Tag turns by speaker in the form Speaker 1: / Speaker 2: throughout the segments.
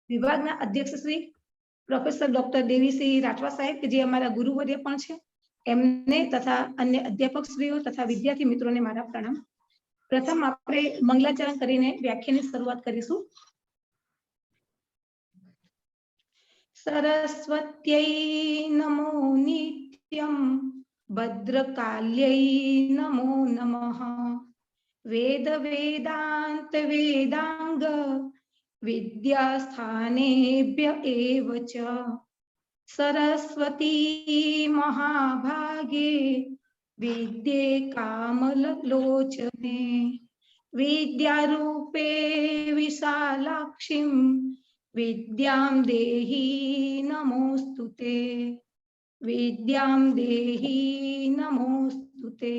Speaker 1: વિભાગના અધ્યક્ષ Shri professor doctor Devisingh Rathwa સાહેબ કે જે અમારા ગુરુવર્ય પણ છે, એમને તથા અન્ય અધ્યાપક શ્રીઓ તથા વિદ્યાર્થી મિત્રોને મારા પ્રણામ. પ્રથમ આપણે મંગલાચરણ કરીને વ્યાખ્યાનની શરૂઆત કરીશું. સરસ્વત્यै નમો નિત્યમ ભદ્રકાલ્यै નમો નમઃ વેદ વેદાંત વેદાંગ વિદ્યાસ્થાનેભ્ય એવ ચ સરસ્વતી મહાભાગે વિદ્યે કામલોચને વિદ્યારૂપે વિશાલાક્ષીમ વિદ્યામ દેહી નમોસ્તુતે વિદ્યામ દેહી નમોસ્તુતે.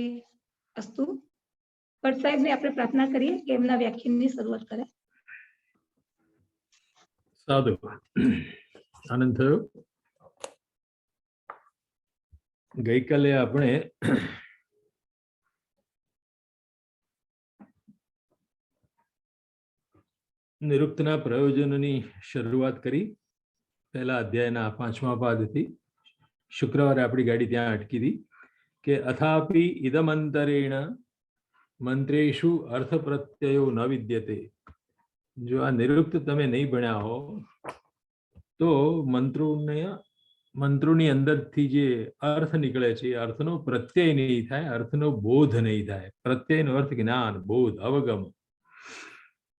Speaker 1: અસ્તુ. ભટ્ટ સાહેબને આપણે પ્રાર્થના કરીએ કે એમના વ્યાખ્યાનની શરૂઆત કરે.
Speaker 2: સાધુ. આનંદ થયો. ગઈકાલે આપણે નિરુક્તના પ્રયોજનોની શરૂઆત કરી. પહેલા અધ્યાયના 5મા પાદથી. શુક્રવારે આપણી ગાડી ત્યાં અટકી હતી કે અથાપી ઇદમંતરેણ મંત્રેષુ અર્થ પ્રત્યયો ન વિદ્યતે. જો આ નિરુક્ત તમે નહીં ભણ્યા હો તો મંત્રોની અંદરથી જે અર્થ નીકળે છે એ અર્થનો પ્રત્યય નહીં થાય, અર્થનો બોધ નહીં થાય. પ્રત્યયનો અર્થ જ્ઞાન, બોધ, અવગમ.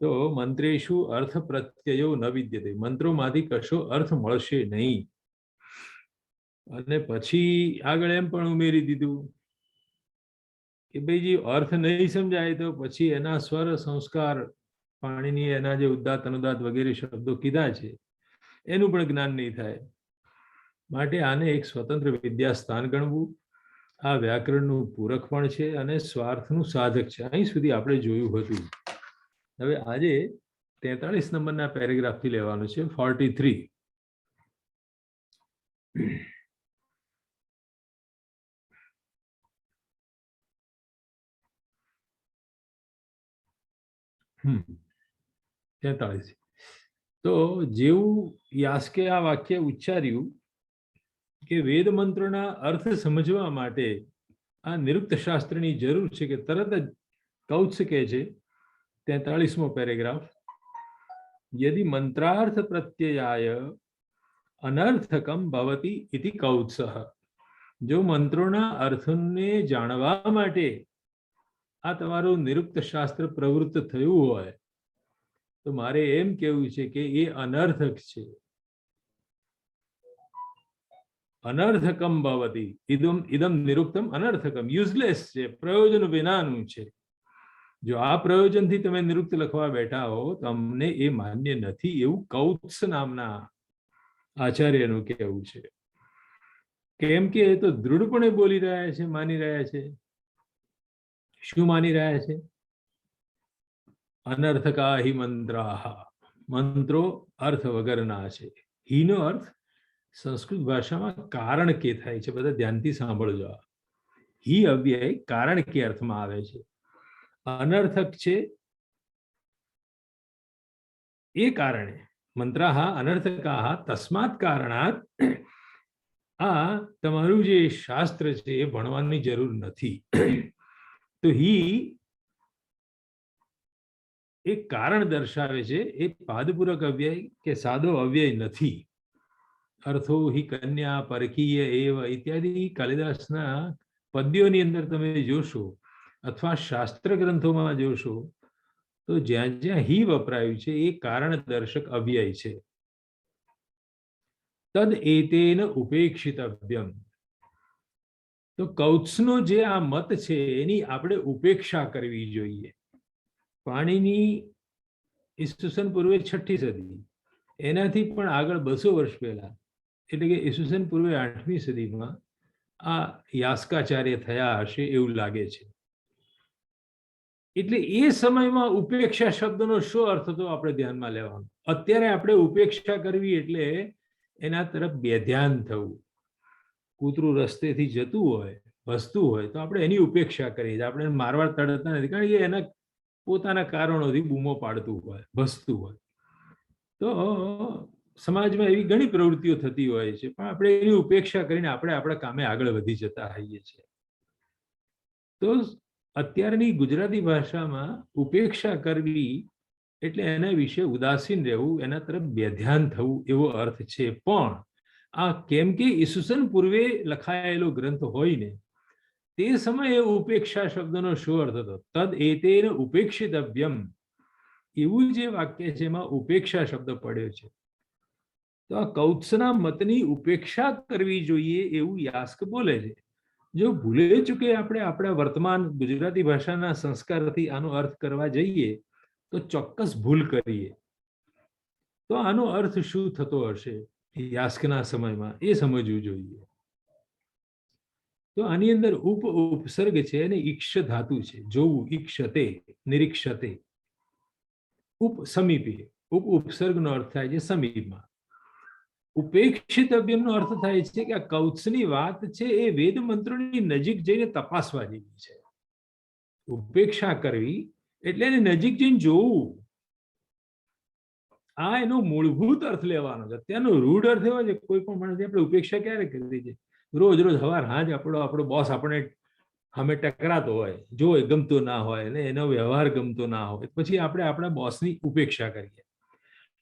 Speaker 2: તો મંત્રેષુ અર્થ પ્રત્યયો ન વિદ્યતે. મંત્રોમાંથી કશો અર્થ મળશે નહીં. અને પછી આગળ એમ પણ ઉમેરી દીધું કે ભાઈજી અર્થ નહીં સમજાય તો પછી એના સ્વર સંસ્કાર પાણીની એના જે ઉદાત્ત અનુદાત્ત વગેરે શબ્દો કીધા છે એનું પણ જ્ઞાન નહીં થાય. માટે આને એક સ્વતંત્ર વિદ્યાસ્થાન ગણવું. આ વ્યાકરણનું પૂરક પણ છે અને સ્વાર્થનું સાધક છે. અહીં સુધી આપણે જોયું હતું. હવે આજે 43 નંબરના પેરેગ્રાફથી લેવાનું છે. 43. તો જેવું યાસ્કે આ વાક્ય ઉચ્ચાર્યું કે વેદ મંત્રના અર્થ સમજવા માટે આ નિરુક્ત શાસ્ત્રની જરૂર છે કે તરત જ કૌત્સ કહે છે 43મો પેરેગ્રાફ, યદિ મંત્રાર્થ પ્રત્યયાય અનર્થકમ ભવતિ ઇતિ કૌત્સઃ. જો મંત્રોના અર્થને જાણવા માટે આ તમારું નિરુક્ત શાસ્ત્ર પ્રવૃત્ત થયું હોય તો મારે એમ કહેવું છે કે એ અનર્થક છે. અનર્થકમ ભવતિ ઇદમ નિરુક્તમ અનર્થકમ, યુઝલેસ છે, પ્રયોજન વિનાનું છે. જો આ પ્રયોજનથી તમે નિરુક્ત લખવા બેઠા હો તમને એ માન્ય નથી, એવું કૌત્સ નામના આચાર્યનું કહેવું છે. કેમ કે એ તો દૃઢપણે બોલી રહ્યા છે, માની રહ્યા છે. શું માની રહ્યા છે? અનર્થકા હિ મંત્રાહ. મંત્રો અર્થ વગરના છે. હિનો અર્થ સંસ્કૃત ભાષામાં કારણ કે થાય છે. બધા ધ્યાનથી સાંભળજો. હિ અવ્યય કારણ કે અર્થમાં આવે છે. અનર્થક છે એ કારણે. મંત્રાહ અનર્થકાહ તસ્માત કારણાત. આ તમારું જે શાસ્ત્ર છે એ ભણવાની જરૂર નથી. તો હિ એક કારણ દર્શાવે છે. એ પાદપૂરક અવ્યય કે સાદો અવ્યય નથી. અર્થો હિ કન્યા પરકીય એવ ઇત્યાદિ કાલિદાસના પદ્યોની અંદર તમે જોશો અથવા શાસ્ત્ર ગ્રંથોમાં જોશો તો જ્યાં જ્યાં હિ વપરાયું છે એ કારણ દર્શક અવ્યય છે. તદ એતેન ઉપેક્ષિતવ્યમ. તો કૌત્સનો જે આ મત છે એની આપણે ઉપેક્ષા કરવી જોઈએ. પાણીની ઈસવીસન પૂર્વે 6ઠી સદી, એનાથી પણ આગળ 200 વર્ષ પહેલા એટલે કે ઈસવીસન પૂર્વે 8મી સદીમાં આ યાસ્કાચાર્ય થયા હશે એવું લાગે છે. એટલે એ સમયમાં ઉપેક્ષા શબ્દનો શું અર્થ હતો આપણે ધ્યાનમાં લેવાનો. અત્યારે આપણે ઉપેક્ષા કરવી એટલે એના તરફ બેધ્યાન થવું. કૂતરું રસ્તેથી જતું હોય, ભસતું હોય તો આપણે એની ઉપેક્ષા કરીએ. આપણે મારવા તડતા નથી, કારણ કે એના પોતાના કારણોથી બૂમો પાડતું હોય, ભસતું હોય. તો સમાજમાં એવી ઘણી પ્રવૃત્તિઓ થતી હોય છે, પણ આપણે એની ઉપેક્ષા કરીને આપણે આપણા કામે આગળ વધી જતા હોઈએ છીએ. તો અત્યારની ગુજરાતી ભાષામાં ઉપેક્ષા કરવી એટલે એના વિશે ઉદાસીન રહેવું, એના તરફ બેધ્યાન થવું એવો અર્થ છે. પણ આ કેમ કે ઈસુસન પૂર્વે લખાયેલો ગ્રંથ હોય ને, તે સમયે ઉપેક્ષા શબ્દનો શું અર્થ હતો? તદ એતેન ઉપેક્ષિતવ્યમ, એવું જે વાક્ય છે એમાં ઉપેક્ષા શબ્દ પડ્યો છે. તો આ કૌત્સના મતની ઉપેક્ષા કરવી જોઈએ એવું યાસ્ક બોલે છે. જો ભૂલે ચૂકે આપણે આપણા વર્તમાન ગુજરાતી ભાષાના સંસ્કારથી આનો અર્થ કરવા જઈએ તો ચોક્કસ ભૂલ કરીએ. તો આનો અર્થ શું થતો હશે યાસ્કના સમયમાં એ સમજવું જોઈએ. તો આની અંદર ઉપસર્ગ છે અને ઈક્ષ ધાતુ છે. જોવું, ઈક્ષતે, નિરીક્ષતે. સમીપે, ઉપસર્ગનો અર્થ થાય છે સમીપમાં. ઉપેક્ષિતવ્યમનો અર્થ થાય છે કે આ કૌત્સની વાત છે એ વેદ મંત્રોની નજીક જઈને તપાસવા જેવી છે. ઉપેક્ષા કરવી એટલે એની નજીક જઈને જોવું. આ એનો મૂળભૂત અર્થ લેવાનો છે. અત્યારનો રૂઢ અર્થ એવો છે કોઈ પણ માણસ આપણે ઉપેક્ષા ક્યારે કરી છે? રોજ રોજ સવાર હાજ આપણો બોસ આપણે અમે ટકરાતો હોય, જો એ ગમતો ના હોય ને એનો વ્યવહાર ગમતો ના હોય, પછી આપણે આપણા બોસની ઉપેક્ષા કરીએ.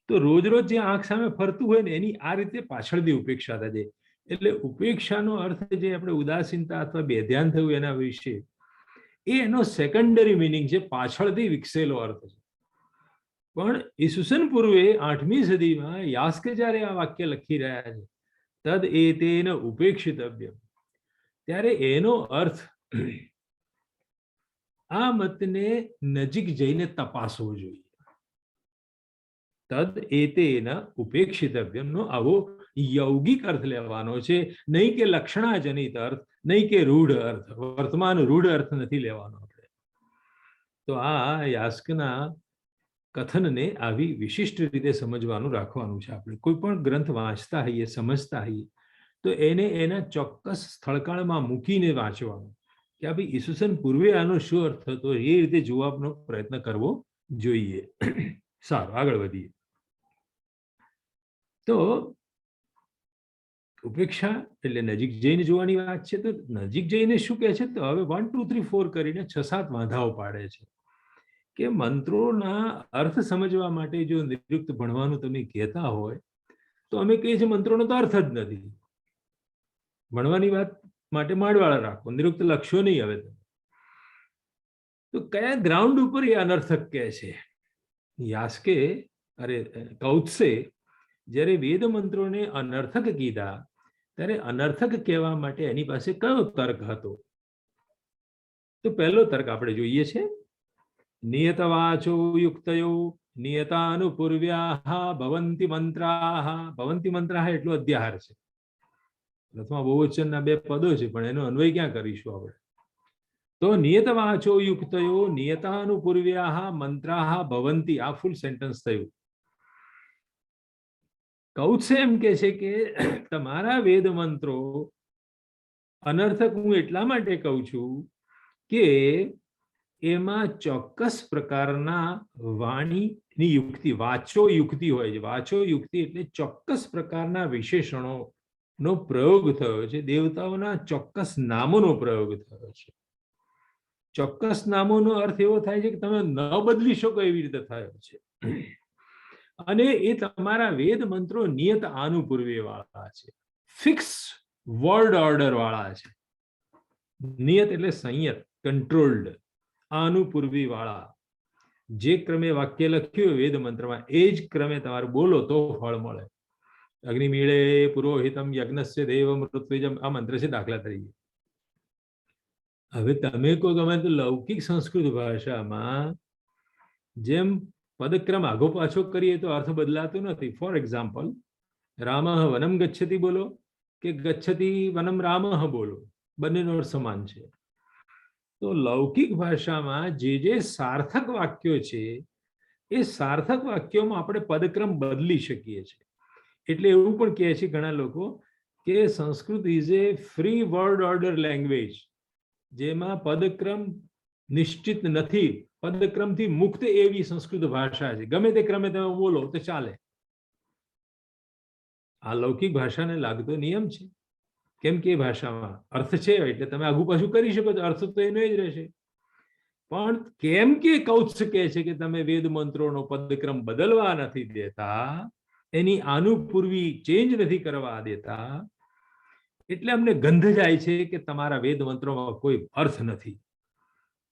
Speaker 2: તો રોજ રોજ જે આંખ સામે ફરતું હોય ને એની આ રીતે પાછળથી ઉપેક્ષા થાય છે. એટલે ઉપેક્ષાનો અર્થ જે આપણે ઉદાસીનતા અથવા બેધ્યાન થયું એના વિશે, એ એનો સેકન્ડરી મિનિંગ છે, પાછળથી વિકસેલો અર્થ છે. પણ ઈસુસન પૂર્વે 8મી સદીમાં યાસ્ક જ્યારે આ વાક્ય લખી રહ્યા છે, તદ એતેન ઉપેક્ષિતવ્યમ, ત્યારે એનો અર્થ આ મતને નજીક જઈને તપાસવો જોઈએ. તદ એતેન ઉપેક્ષિતવ્યમનો આવો યૌગિક અર્થ લેવાનો છે, નહીં કે લક્ષણાજનિત અર્થ, નહીં કે રૂઢ અર્થ. વર્તમાન રૂઢ અર્થ નથી લેવાનો આપણે. તો આ યાસ્કના કથનને આવી વિશિષ્ટ રીતે સમજવાનું રાખવાનું છે. આપણે કોઈ પણ ગ્રંથ વાંચતા હોઈએ, સમજતા હોઈએ તો એને એના ચોક્કસ સ્થળકાળમાં મૂકીને વાંચવાનું કે આ ભાઈ ઈસુસન પૂર્વે આનો શું અર્થ હતો, એ રીતે જોવાનો પ્રયત્ન કરવો જોઈએ. સારું, આગળ વધીએ. તો ઉપેક્ષા એટલે નજીક જઈને જોવાની વાત છે. તો નજીક જઈને શું કહે છે? તો હવે 1 2 3 4 કરીને 6-7 વાંધાઓ પાડે છે કે મંત્રોના અર્થ સમજવા માટે જો નિરુક્ત ભણવાનું તમે કહેતા હોય તો અમે કહીએ છીએ મંત્રોનો તો અર્થ જ નથી. ભણવાની વાત માટે માંડવાળા રાખો, નિરુક્ત લક્ષ્યો નહીં. હવે તો કયા ગ્રાઉન્ડ ઉપર એ અનર્થક કહે છે? યાસ્કે કૌત્સે જ્યારે વેદ મંત્રોને અનર્થક કીધા ત્યારે અનર્થક કહેવા માટે એની પાસે કયો તર્ક હતો? તો પહેલો તર્ક આપણે જોઈએ છે, નિયતવાચો યુક્તયો નિયતાનુપૂર્વ્યાઃ ભવન્તિ મંત્રાઃ. ભવન્તિ મંત્રાઃ એટલો અધ્યાહાર છે. પ્રથમા બહુવચનના 2 પદો છે, પણ એનો અન્વય ક્યાં કરીશું આપણે? તો નિયતવાચો યુક્તયો નિયતાનુપૂર્વ્યાઃ મંત્રાઃ ભવન્તિ, આ ફૂલ સેન્ટેન્સ થયું. કૌત્સે એમ કે છે કે તમારા વેદ મંત્રો અનર્થક હું એટલા માટે કહું છું કે એમાં ચોક્કસ પ્રકારના વાણીની યુક્તિ, વાચો યુક્તિ હોય છે. વાચો યુક્તિ એટલે ચોક્કસ પ્રકારના વિશેષણોનો પ્રયોગ થયો છે. દેવતાઓના ચોક્કસ નામોનો પ્રયોગ થયો છે. ચોક્કસ નામોનો અર્થ એવો થાય છે કે તમે ન બદલી શકો એવી રીતે થયો છે. અને એ તમારા વેદ મંત્રો નિયત આનુપૂર્વે વાળા છે, ફિક્સ વર્ડ ઓર્ડર વાળા છે. નિયત એટલે સંયત, કંટ્રોલ્ડ. આનુપૂર્વી વાળા, જે ક્રમે વાક્ય લખ્યું વેદ મંત્રમાં એ જ ક્રમે તમારે બોલો તો ફળ મળે. અગ્નિમીળે પુરોહિતમ યજ્ઞસ્ય દેવમ ઋત્વિજમ, આ મંત્ર છે દાખલા તરીકે. હવે તમે કહો ગમે તો લૌકિક સંસ્કૃત ભાષામાં જેમ પદક્રમ આગો પાછો કરીએ તો અર્થ બદલાતો નથી. ફોર એક્ઝામ્પલ, રામ વનમ ગચ્છતિ બોલો કે ગચ્છતિ વનમ રામ બોલો, બંનેનો અર્થ સમાન છે. તો લૌકિક ભાષામાં જે સાર્થક વાક્યો છે એ સાર્થક વાક્યોમાં આપણે પદક્રમ બદલી શકીએ છીએ. એટલે એવું પણ કહે છે ઘણા લોકો કે Sanskrit is A free word order language, જેમાં પદક્રમ નિશ્ચિત નથી, પદક્રમથી મુક્ત એવી સંસ્કૃત ભાષા છે. ગમે તે ક્રમે તમે બોલો તો ચાલે. આ લૌકિક ભાષાને લાગતો નિયમ છે, કેમ કે એ ભાષામાં અર્થ છે એટલે તમે આગુ પાછું કરી શકો છો, અર્થ તો એનો જ રહેશે. પણ કેમ કે કૌત્સ કહે છે કે તમે વેદ મંત્રોનો પદક્રમ બદલવા નથી દેતા, એની આનુપૂર્વી ચેન્જ નથી કરવા દેતા, એટલે અમને ગંધ જાય છે કે તમારા વેદ મંત્રોમાં કોઈ અર્થ નથી,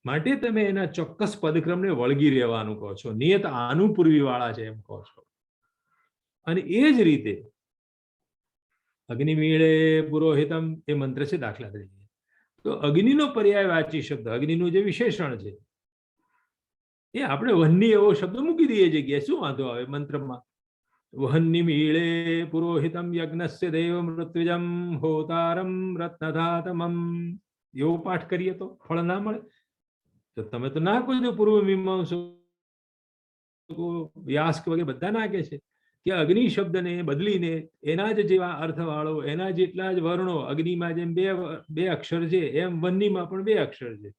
Speaker 2: માટે તમે એના ચોક્કસ પદક્રમને વળગી રહેવાનું કહો છો, નિયત આનુપૂર્વી વાળા છે એમ કહો છો. અને એ જ રીતે અગ્નિમીળે પુરોહિતમ એ મંત્ર છે દાખલા તરીકે, તો અગ્નિનો પર્યાયવાચી શબ્દ, અગ્નિનું જે વિશેષણ છે એ આપણે વહ્નિ એવો શબ્દ મૂકી દઈએ જગ્યાએ, શું વાંધો આવે મંત્રમાં? વહ્નિમીળે પુરોહિતમ યજ્ઞસ્ય દેવ મૃત્યુજમ હોતારમ રત્નધાતમમ, એવો પાઠ કરીએ તો ફળ ના મળે? તો તમે તો ના કહો છો, પૂર્વ મીમાંસકો વ્યાસ વગેરે બધા નાખે છે કે અગ્નિ શબ્દને બદલીને એના જ જેવા અર્થવાળો, એના જેટલા જ વર્ણો, અગ્નિમાં જેમ બે અક્ષર છે એમ વહ્નિમાં પણ બે અક્ષર છે.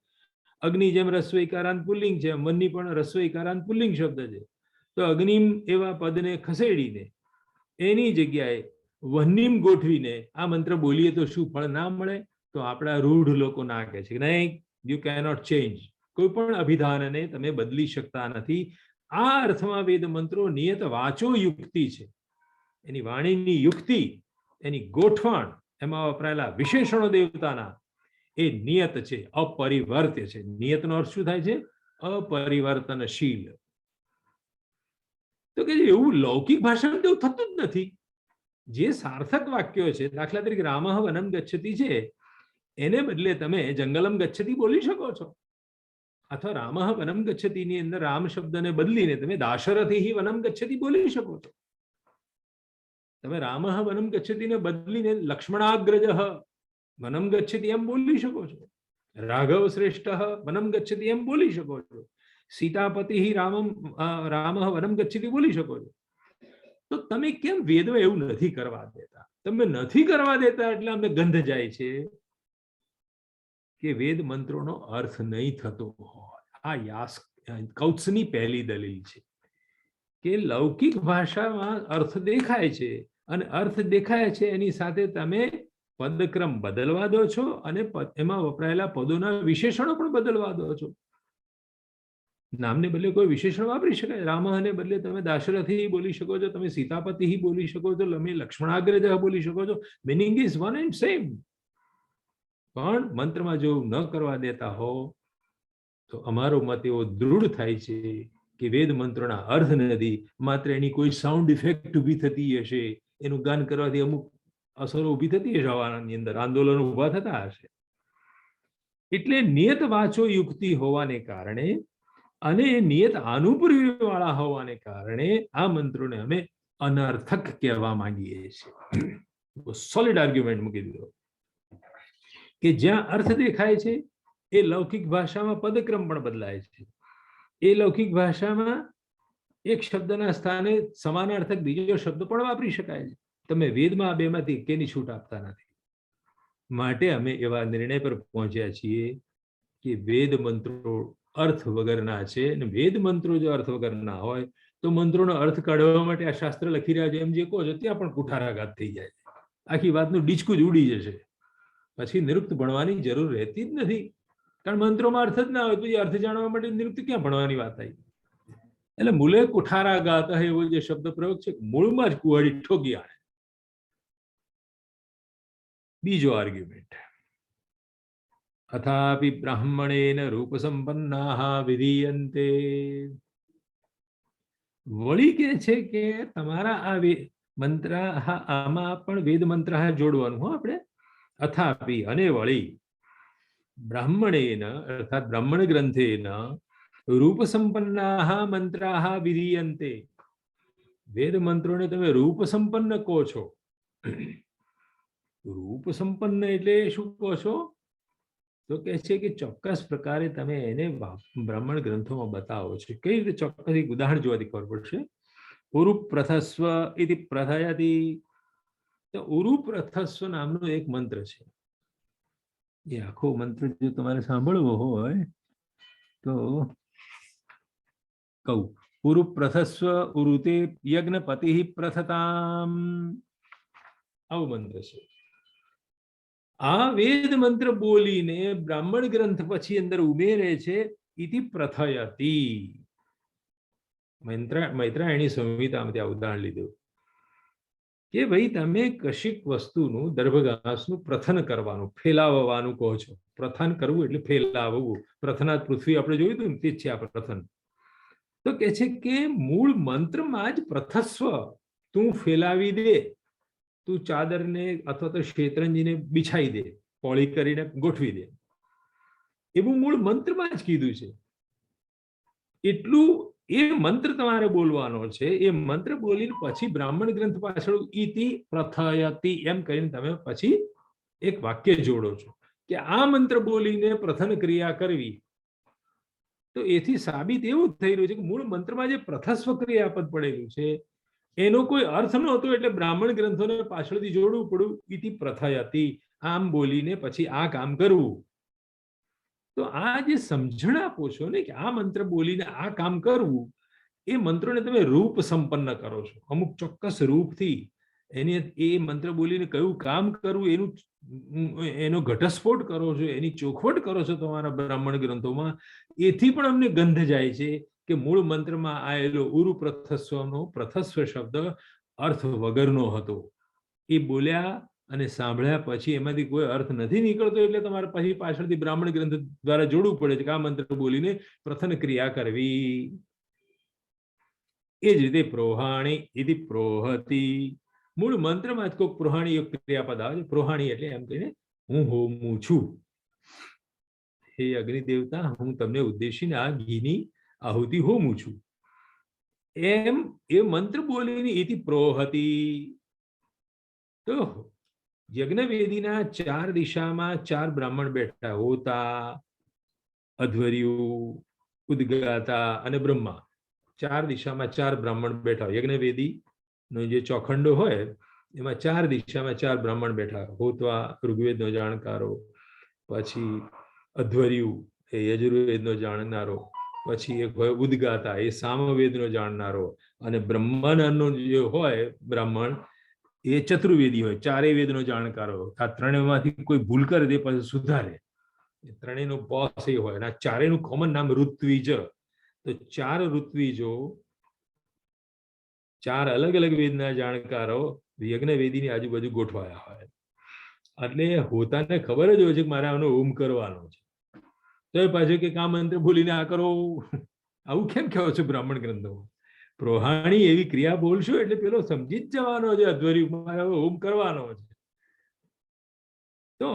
Speaker 2: અગ્નિ જેમ રસ્વૈકારાંત પુલ્લિંગ છે, વહ્નિ પણ રસ્વૈકારાંત પુલ્લિંગ શબ્દ છે. તો અગ્નિમ એવા પદને ખસેડીને એની જગ્યાએ વહ્નિમ ગોઠવીને આ મંત્ર બોલીએ તો શું ફળ ના મળે? તો આપણા રૂઢ લોકો ના કહે છે કે નહીં, યુ કેનોટ ચેન્જ, કોઈ પણ અભિધાનને તમે બદલી શકતા નથી. આ અર્થમાં વેદ મંત્રો નિયત વાચો યુક્તિ છે, એની વાણીની યુક્તિ, એની ગોઠવણ, એમાં વપરાયેલા વિશેષણો દેવતાના એ નિયત છે, અપરિવર્ત્ય છે. નિયતનો અર્થ શું થાય છે? અપરિવર્તનશીલ. તો કે એવું લૌકિક ભાષામાં તો થતું જ નથી. જે સાર્થક વાક્યો છે, દાખલા તરીકે રામઃ વનમ ગચ્છતિ છે, એને બદલે તમે જંગલમ ગચ્છતિ બોલી શકો છો, અથવા રામઃ વનમ ગચ્છતિ ની અંદર રામ શબ્દને બદલીને તમે દાશરથિ વનમ ગચ્છતિ બોલી શકો છો. તમે રામઃ વનમ ગચ્છતિ ને બદલીને લક્ષ્મણાગ્રજ વનમ ગચ્છતિ એમ બોલી શકો છો, રાઘવ શ્રેષ્ઠ વનમ ગચ્છતિ એમ બોલી શકો છો, સીતાપતિ રામઃ વનમ ગચ્છતિ બોલી શકો છો. તો તમે કેમ વેદો એવું નથી કરવા દેતા? તમે નથી કરવા દેતા એટલે અમને ગંધ જાય છે કે વેદ મંત્રોનો અર્થ નહીં થતો હોય. આ યાસ કૌત્સની પહેલી દલીલ છે કે લૌકિક ભાષામાં અર્થ દેખાય છે, અને અર્થ દેખાય છે એની સાથે તમે પદક્રમ બદલવા દો છો, અને એમાં વપરાયેલા પદોના વિશેષણો પણ બદલવા દો છો. નામને બદલે કોઈ વિશેષણ વાપરી શકાય. રામને બદલે તમે દાશરથી બોલી શકો છો, તમે સીતાપતિ બોલી શકો છો, તમે લક્ષ્મણાગ્રજ બોલી શકો છો. Meaning is one and same. પણ મંત્રમાં જો ન કરવા દેતા હો તો અમારો મત એવો દૃઢ થાય છે કે વેદ મંત્રોના અર્થ નથી, માત્ર એની કોઈ સાઉન્ડ ઇફેક્ટ ઊભી થતી હશે, એનું ગાન કરવાથી અમુક અસરો ઊભી થતી હશે, હવાની અંદર આંદોલનો ઊભા થતા હશે. એટલે નિયત વાચો યુક્તિ હોવાને કારણે અને નિયત આનુપૂર્વી વાળા હોવાને કારણે આ મંત્રોને અમે અનર્થક કહેવા માંગીએ છીએ. સોલિડ આર્ગ્યુમેન્ટ મૂકી દીધો કે જ્યાં અર્થ દેખાય છે એ લૌકિક ભાષામાં પદક્રમ પણ બદલાય છે. એ લૌકિક ભાષામાં એક શબ્દના સ્થાને સમાનાર્થક બીજો શબ્દ પણ વાપરી શકાય છે. તમે વેદમાં આ બેમાંથી કેની છૂટ આપતા નથી. માટે અમે એવા નિર્ણય પર પહોંચ્યા છીએ કે વેદ મંત્રો અર્થ વગરના છે, અને વેદ મંત્રો જો અર્થ વગરના હોય તો મંત્રોનો અર્થ કાઢવા માટે આ શાસ્ત્ર લખી રહ્યા છે એમ જે કહો છો ત્યાં પણ કુઠારાઘાત થઈ જાય છે. આખી વાતનું ડીચકું જ ઉડી જશે. પછી નિરુક્ત ભણવાની જરૂર રહેતી જ નથી, કારણ મંત્રોમાં અર્થ જ ના હોય તો એ અર્થ જાણવા માટે નિરુક્ત ક્યાં ભણવાની વાત આવી? એટલે મૂલે કુઠારાઘાત એવો જે શબ્દ પ્રયોગ છે, મૂળમાં જ કુહાડી ઠોકી આણે. બીજો આર્ગ્યુમેન્ટ, અથાપિ બ્રાહ્મણેન રૂપ સંપન્નાઃ વિધીયન્તે. વળી કે છે કે તમારા આ મંત્ર, આમાં પણ વેદ મંત્ર જોડવાનું હો આપણે. અથાપિ અને વળી બ્રાહ્મણેન અર્થાત બ્રાહ્મણ ગ્રંથેન રૂપ સંપન્નાઃ મંત્રાઃ વિધીયન્તે. વેદ મંત્રોને તમે રૂપ સંપન્ન કહો છો. રૂપ સંપન્ન એટલે શું કહો છો? તો કહે છે કે ચોક્કસ પ્રકારે તમે એને બ્રાહ્મણ ગ્રંથોમાં બતાવો છો. કઈ રીતે ચોક્કસ? એક ઉદાહરણ જોવાથી ખબર પડશે. ઉરુપ પ્રથસ્વ ઇતિ પ્રથયતિ. તો ઉરુપ પ્રથસ્વ નામનો એક મંત્ર છે. એ આખો મંત્ર જો તમારે સાંભળવો હોય તો કહું. ઉરુપ પ્રથસ્વ ઉરુતે યજ્ઞપતિ પ્રથતામ. આવો મંત્ર છે. આ વેદ મંત્ર બોલીને બ્રાહ્મણ ગ્રંથ પછી અંદર ઉમેરે છે ઇતિ પ્રથયતિ. મૈત્રાયણી સંહિતામાંથી આ ઉદાહરણ લીધું કે ભાઈ તમે કશીક વસ્તુનું દર્ભઘાસનું પ્રથન કરવાનું, ફેલાવવાનું કહો છો. પ્રથન કરવું એટલે ફેલાવવું. પ્રથનાત પૃથ્વી આપણે જોયું હતું ને, તે જ છે આ પ્રથન. તો કે છે કે મૂળ મંત્રમાં જ પ્રથસ્વ તું ફેલાવી દે, તું ચાદરને અથવા તો શેતરંજીને બિછાઈ દે, પોળી કરીને ગોઠવી દે, એવું મૂળ મંત્રમાં જ કીધું છે. એટલું એ મંત્ર તમારે બોલવાનો છે. એ મંત્ર બોલીને પછી બ્રાહ્મણ ગ્રંથ પાછળ ઇતિ પ્રથયતિ એમ કરીને તમે પછી એક વાક્ય જોડો છો કે આ મંત્ર બોલીને પ્રથન ક્રિયા કરવી. તો એથી સાબિત એવું થઈ રહ્યું છે કે મૂળ મંત્રમાં જે પ્રથસ્વ ક્રિયાપદ પડેલું છે એનો કોઈ અર્થ નહોતો, એટલે બ્રાહ્મણ ગ્રંથોને પાછળથી જોડવું પડ્યું. ઇતિ પ્રથયતિ, આમ બોલીને પછી આ કામ કરવું. તો આ જે સમજણ આપો છો ને કે આ મંત્ર બોલીને આ કામ કરવું, એ મંત્રોને તમે રૂપ સંપન્ન કરો છો. અમુક ચોક્કસ રૂપથી એને એ મંત્ર બોલીને કયું કામ કરવું એનો ઘટસ્ફોટ કરો છો, એની ચોખવટ કરો છો તમારા બ્રાહ્મણ ગ્રંથોમાં. એથી પણ અમને ગંધ જાય છે કે મૂળ મંત્રમાં આવેલો ઉરુ પ્રથસ્વનો પ્રથસ્વ શબ્દ અર્થ વગરનો હતો. એ બોલ્યા અને સાંભળ્યા પછી એમાંથી કોઈ અર્થ નથી નીકળતો, એટલે તમારે પછી પાછળથી બ્રાહ્મણ ગ્રંથ દ્વારા જોડવું પડે છે કે આ મંત્ર બોલીને પ્રથન ક્રિયા કરવી. એ જ રીતે પ્રોહાણી ઇતિ પ્રોહતી, મૂળ મંત્રમાં જ કોઈ પ્રોહાણી એક ક્રિયાપદ આવે છે. પ્રોહાણી એટલે એમ કહીને હું હોમું છું. હે અગ્નિ દેવતા, હું તમને ઉદ્દેશીને આ ઘીની આહુતિ હોમું છું. એમ એ મંત્ર બોલીને ઇતિ પ્રોહતી. તો યજ્ઞવેદીના 4 દિશામાં 4 બ્રાહ્મણ બેઠા, હોતા, અધ્વર્યુ, ઉદ્ગાતા અને બ્રહ્મા. 4 દિશામાં 4 બ્રાહ્મણ બેઠા. યજ્ઞવેદીનો જે ચોખંડો હોય એમાં 4 દિશામાં 4 બ્રાહ્મણ બેઠા. હોતવા ઋગ્વેદનો જાણકારો, પછી અધ્વર્યુ એ યજુર્વેદનો જાણનારો, પછી એક હોય ઉદ્ગાતા એ સામવેદનો જાણનારો, અને બ્રહ્માનંદનો જે હોય બ્રાહ્મણ એ ચતુર્વેદી હોય, 4 વેદનો જાણકારો. આ ત્રણેયમાંથી કોઈ ભૂલ કરે તે પછી સુધારે. ત્રણેયનો બોસ એ હોય. અને આ ચારેયનું કોમન નામ ઋત્વિજ. તો 4 ઋત્વિજો, 4 અલગ અલગ વેદના જાણકારો યજ્ઞવેદીની આજુબાજુ ગોઠવાયા હોય. એટલે હોતાને ખબર જ હોય છે કે મારે આનો હોમ કરવાનો છે, તો એ પાછું કે આ મંત્ર બોલીને આ કરો. આવું કેમ કહો છો બ્રાહ્મણ ગ્રંથોમાં? પ્રોહાણી એવી ક્રિયા બોલશો એટલે પેલો સમજી જ જવાનો છે અધ્વર્યુ મારે હોમ કરવાનો છે. તો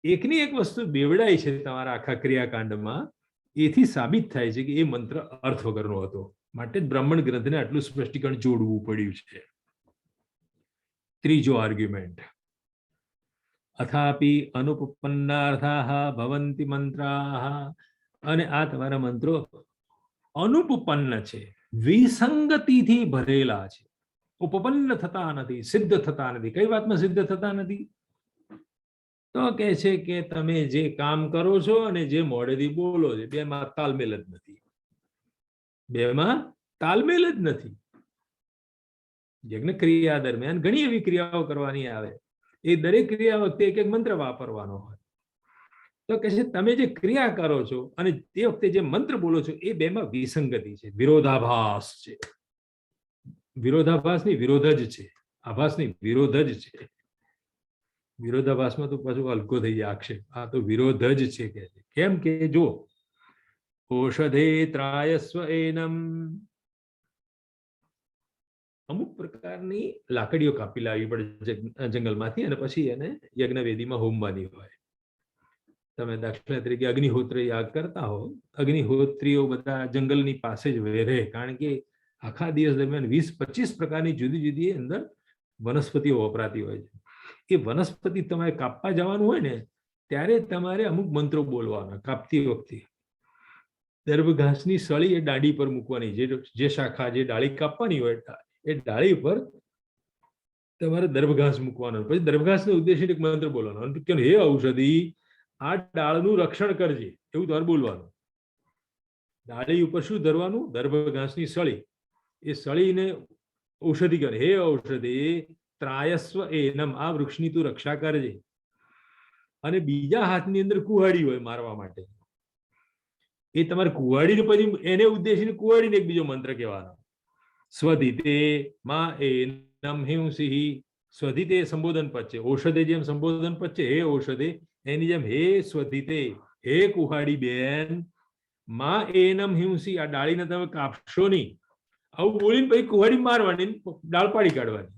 Speaker 2: એકની એક વસ્તુ બેવડાય છે તમારા આખા ક્રિયાકાંડમાં, એથી સાબિત થાય છે કે એ મંત્ર અર્થ વગરનો હતો. માટે જ બ્રાહ્મણ ગ્રંથને આટલું સ્પષ્ટીકરણ જોડવું પડ્યું છે. ત્રીજો આર્ગ્યુમેન્ટ, અથાપી અનુપન્નાર્થાઃ ભવન્તિ મંત્રાઃ. અને આ તમારા મંત્રો અનુપન્ન છે, વિસંગતિથી ભરેલા છે. ઉપપન્ન થતા નથી, સિદ્ધ થતા નથી. કઈ વાતમાં સિદ્ધ થતા નથી? તો કે છે કે તમે જે કામ કરો છો અને જે મોઢેથી બોલો છો બેમાં તાલમેલ જ નથી. બેમાં તાલમેલ જ નથી. યજ્ઞ ક્રિયા દરમિયાન ઘણી એવી ક્રિયાઓ કરવાની આવે, એ દરેક ક્રિયા વખતે એક એક મંત્ર વાપરવાનો હોય. તો કે છે તમે જે ક્રિયા કરો છો અને તે વખતે જે મંત્ર બોલો છો એ બેમાં વિસંગતિ છે, વિરોધાભાસ છે. વિરોધાભાસની વિરોધ જ છે, આભાસની વિરોધ જ છે. વિરોધાભાસમાં તો પાછું હલકો થઈ જાય આક્ષેપ. આ તો વિરોધ જ છે કે છે. કેમ કે જો ઔષધે ત્રાયસ્વ એનમ, અમુક પ્રકારની લાકડીઓ કાપી લાવવી પડે જંગલમાંથી અને પછી એને યજ્ઞવેદીમાં હોમવાની હોય. તમે દાખલા તરીકે અગ્નિહોત્ર યાગ કરતા હો, અગ્નિહોત્રીઓ બધા જંગલની પાસે જ રહે, કારણ કે આખા દિવસ દરમિયાન 20-25 પ્રકારની જુદી જુદી અંદર વનસ્પતિઓ વપરાતી હોય છે. એ વનસ્પતિ તમારે કાપવા જવાનું હોય ને ત્યારે તમારે અમુક મંત્રો બોલવાના. કાપતી વખતે દર્ભઘાસની સળી એ ડાળી પર મૂકવાની, જે શાખા જે ડાળી કાપવાની હોય એ ડાળી પર તમારે દર્ભઘાસ મૂકવાનો. પછી દર્ભઘાસનો ઉદ્દેશ એક મંત્ર બોલવાનો કે હે ઔષધિ આ ડાળનું રક્ષણ કરજે, એવું તમારે બોલવાનું. ડાળી ઉપર શું ધરવાનું? દર્ભઘાસની સળી. એ સળીને ઔષધિ કરે, હે ઔષધિ ત્રાયસ્વ એનમ, આ વૃક્ષની તું રક્ષા કરજે. અને બીજા હાથની અંદર કુહાડી હોય મારવા માટે, એ તમારે કુહાડીને પછી એને ઉદ્દેશીને કુહાડીને એક બીજો મંત્ર કહેવાનો. સ્વધિતે માં એનમ હિંસિ. સ્વધિતે સંબોધન પદ છે, ઔષધે જેમ સંબોધન પદ છે, હે ઔષધે, એની જેમ હે સ્વધિતે, હે કુહાડી બેન, માં એનમ હિંસી, આ ડાળીને તમે કાપશો નહીં. આવું બોલીને પછી કુહાડી મારવાની, ડાળ પાડી કાઢવાની.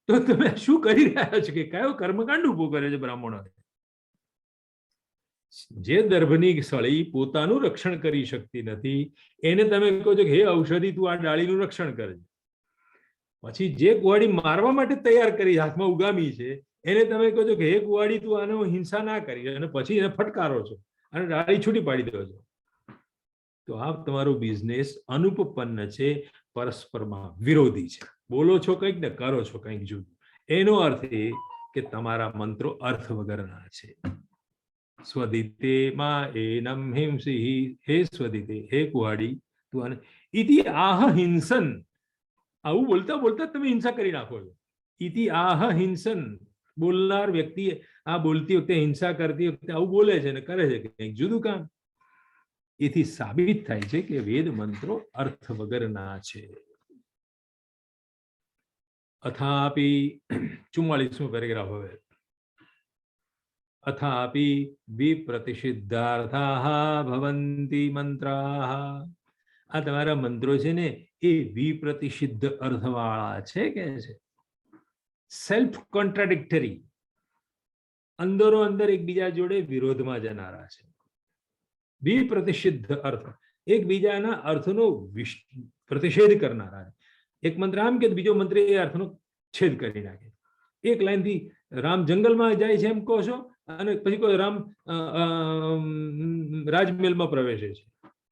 Speaker 2: તો તમે શું કરી રહ્યા છો? કે કયો કર્મકાંડ ઉભો કરે છે બ્રાહ્મણો? જે દર્ભની સળી પોતાનું રક્ષણ કરી શકતી નથી, એને તમે કહો છો કે હે ઔષધિ, તું આ ડાળીનું રક્ષણ કરજે. પછી જે કુહાડી મારવા માટે તૈયાર કરી, હાથમાં ઉગામી છે, એને તમે કહો છો કે હે કુહાડી, તું આનો હિંસા ના કરી, અને પછી એને ફટકારો છો અને ડાળી છૂટી પાડી દો છો. તો આ તમારો બિઝનેસ અનુપપન્ન છે, પરસ્પરમાં વિરોધી છે. બોલો છો કંઈક ને કરો છો કંઈક જુદું. એનો અર્થ એ કે તમારા મંત્રો અર્થ વગરના છે. સ્વધિતે માં એનમ હિંસિ, હે સ્વધિતે, હે કુહાડી, તું આને ઇતિ આહ હિંસન. આવું બોલતા બોલતા તમે હિંસા કરી નાખો છો. ઇતિ આહ હિંસન, બોલનાર વ્યક્તિ આ બોલતી વખતે, હિંસા કરતી વખતે આવું બોલે છે ને કરે છે કંઈક જુદું કામ. એથી સાબિત થાય છે કે વેદ મંત્રો અર્થ વગરના છે. અથાપી 44મો પેરેગ્રાફ હવે. અથાપી વિપ્રતિષિદ્ધાર્થાઃ ભવન્તિ મંત્રાઃ. આ તમારા મંત્રો છે ને એ વિપ્રતિષિદ્ધ અર્થવાળા છે કે છે, સેલ્ફ કોન્ટ્રાડિક્ટરી, અંદરો અંદર એકબીજા જોડે વિરોધમાં જનારા છે. વિપ્રતિષિદ્ધ અર્થ, એકબીજાના અર્થનો પ્રતિષેધ કરનારા. એક મંત્ર આમ કે બીજો મંત્ર એ અર્થનો છેદ કરી નાખે. એક લાઈનથી રામ જંગલમાં જાય છે એમ કહો છો, અને પછી કહો રામ રાજમહેલમાં પ્રવેશે છે.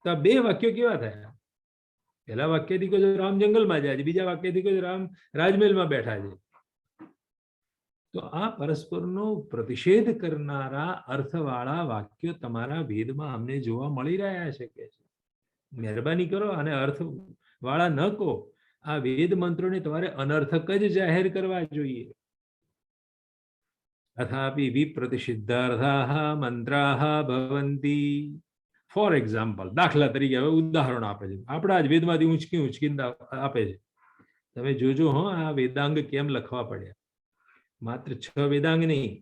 Speaker 2: તો આ બે વાક્યો કેવા થયા? પહેલા વાક્યથી કહો છો રામ જંગલમાં જાય છે, બીજા વાક્યથી કહો છો રામ રાજમહેલમાં બેઠા છે. તો આ પરસ્પરનો પ્રતિષેધ કરનારા અર્થવાળા વાક્યો તમારા વેદમાં અમને જોવા મળી રહ્યા છે કે મહેરબાની કરો અને અર્થ વાળા ન કહો. આ વેદ મંત્રોને તમારે અનર્થક જ જાહેર કરવા જોઈએ. અથાપી વિપ્રતિષિદ્ધાર્થાઃ મંત્રાઃ ભવન્તિ. ફોર એક્ઝામ્પલ, દાખલા તરીકે હવે ઉદાહરણ આપે છે, આપણા જ વેદમાંથી ઊંચકીને આપે છે. તમે જોજો હો આ વેદાંગ કેમ લખવા પડ્યા. માત્ર 6 વેદાંગ નહીં,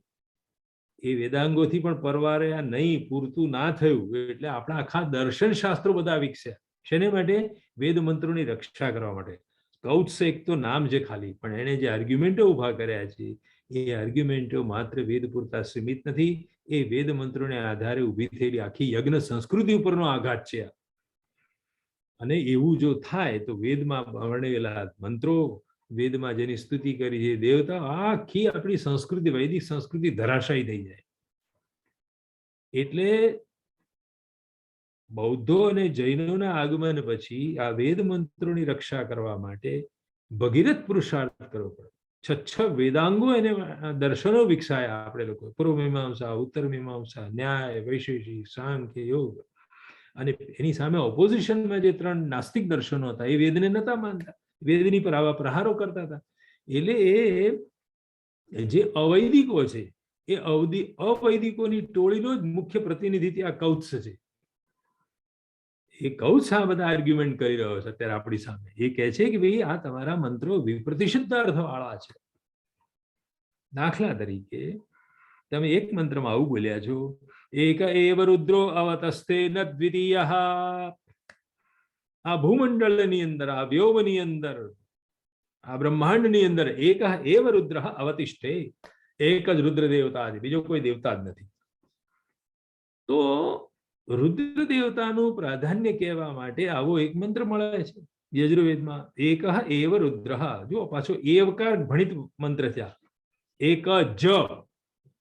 Speaker 2: એ વેદાંગોથી પણ પરવારે આ નહીં, પૂરતું ના થયું એટલે આપણા આખા દર્શન શાસ્ત્રો બધા વિકસ્યા. શેને માટે? વેદ મંત્રોની રક્ષા કરવા માટે. કૌત્સ એક તો નામ છે ખાલી, પણ એને જે આર્ગ્યુમેન્ટો ઉભા કર્યા છે એ આર્ગ્યુમેન્ટો માત્ર વેદ પૂરતા સીમિત નથી, એ વેદ મંત્રોને આધારે ઊભી થયેલી આખી યજ્ઞ સંસ્કૃતિ ઉપરનો આઘાત છે. અને એવું જો થાય તો વેદમાં વર્ણવેલા મંત્રો, વેદમાં જેની સ્તુતિ કરી છે દેવતા, આખી આપણી સંસ્કૃતિ, વૈદિક સંસ્કૃતિ ધરાશાયી થઈ જાય. એટલે બૌદ્ધો અને જૈનોના આગમન પછી આ વેદ મંત્રોની રક્ષા કરવા માટે ભગીરથ પુરુષાર્થ કરવો પડે. 6 વેદાંગો એને દર્શનો વિકસાયા આપણે લોકો, પૂર્વ મીમાંસા, ઉત્તર મીમાંસા, ન્યાય, વૈશેષિક, સાંખ્ય, યોગ. અને એની સામે ઓપોઝિશનમાં જે 3 નાસ્તિક દર્શનો હતા એ વેદને નતા માનતા, વેદની પર આવા પ્રહારો કરતા હતા. એટલે એ જે અવૈદિકો છે એ અવૈદિકોની ટોળીનો જ મુખ્ય પ્રતિનિધિ આ કૌત્સ છે. એ કૌત્સ આ બધા આર્ગ્યુમેન્ટ કરી રહ્યો છે અત્યારે આપણી સામે. એ કહે છે કે ભાઈ આ તમારા મંત્રો વિપ્રતિષિદ્ધ અર્થવાળા છે. દાખલા તરીકે તમે એક મંત્રમાં આવું બોલ્યા છો, એક એવ રુદ્રો અવતસ્તે ન દ્વિતીયઃ. આ ભૂમંડળની અંદર, આ વ્યોમની અંદર, આ બ્રહ્માંડની અંદર એક એવ રુદ્ર અવતિષ્ઠે, એક જ રુદ્ર દેવતા છે, બીજો કોઈ દેવતા જ નથી. તો રુદ્ર દેવતાનું પ્રાધાન્ય કહેવા માટે આવો એક મંત્ર મળે છે યજુર્વેદમાં, એક એવ રુદ્ર. જો પાછો એવકાર ભણિત મંત્ર છે, એક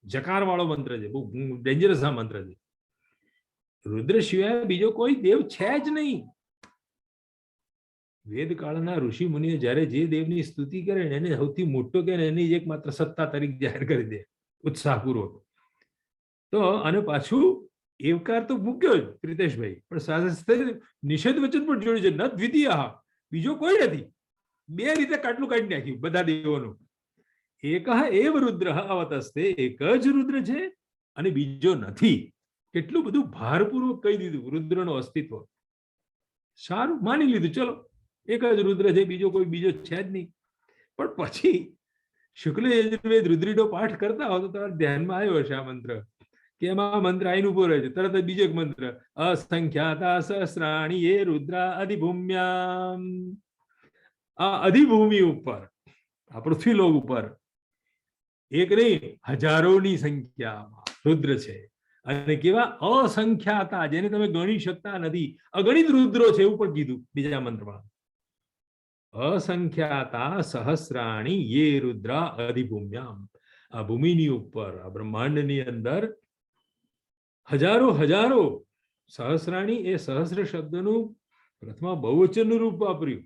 Speaker 2: જકાર વાળો મંત્ર છે, બહુ ડેન્જરસ આ મંત્ર છે. રુદ્ર સિવાય બીજો કોઈ દેવ છે જ નહીં. વેદકાળના ઋષિ મુનિઓ જ્યારે જે દેવની સ્તુતિ કરે ને એને સૌથી મોટો કે એની એક માત્ર સત્તા તરીકે જાહેર કરી દે ઉત્સાહપૂર્વક. તો અને પાછું એવકાર તો મૂક્યો જ પ્રિતેશભાઈ, પણ સાથે નિષેધ વચન પણ જોડ્યું છે, ન દ્વિતીય, બીજો કોઈ નથી. 2 રીતે કાટલું કાઢી નાખ્યું બધા દેવોનું. એક એવ રુદ્ર અવતસ્તે, એક જ રુદ્ર છે અને બીજો નથી. કેટલું બધું ભારપૂર્વક કહી દીધું રુદ્રનું અસ્તિત્વ. સારું, માની લીધું, ચલો એક જ રુદ્ર છે, બીજો કોઈ બીજો છે જ નહીં. પણ પછી શુક્લ યજુર્વેદ રુદ્રીનો પાઠ કરતા હો તો તમારા ધ્યાનમાં આવ્યો હશે આ મંત્ર, કે એમાં મંત્ર આઈને ઉભો રહે છે, તરત જ બીજો એક મંત્ર, અસંખ્યાતા સહસ્રાણી એ રુદ્રા અધિભૂમ્યામ. આ અધિભૂમિ ઉપર, આ પૃથ્વીલોક ઉપર એક નહીં હજારોની સંખ્યામાં રુદ્ર છે. અને કેવા અસંખ્યાતા, જેને તમે ગણી શકતા નથી, અગણિત રુદ્રો છે એવું પણ કીધું બીજા મંત્રમાં. અસંખ્યાતા સહસ્રાણી યે રુદ્રા અધિભૂમ્યામ. આ ભૂમિની ઉપર, આ બ્રહ્માંડની અંદર હજારો હજારો, સહસ્રાણી એ સહસ્ર શબ્દનું પ્રથમ બહુવચનનું રૂપ વાપર્યું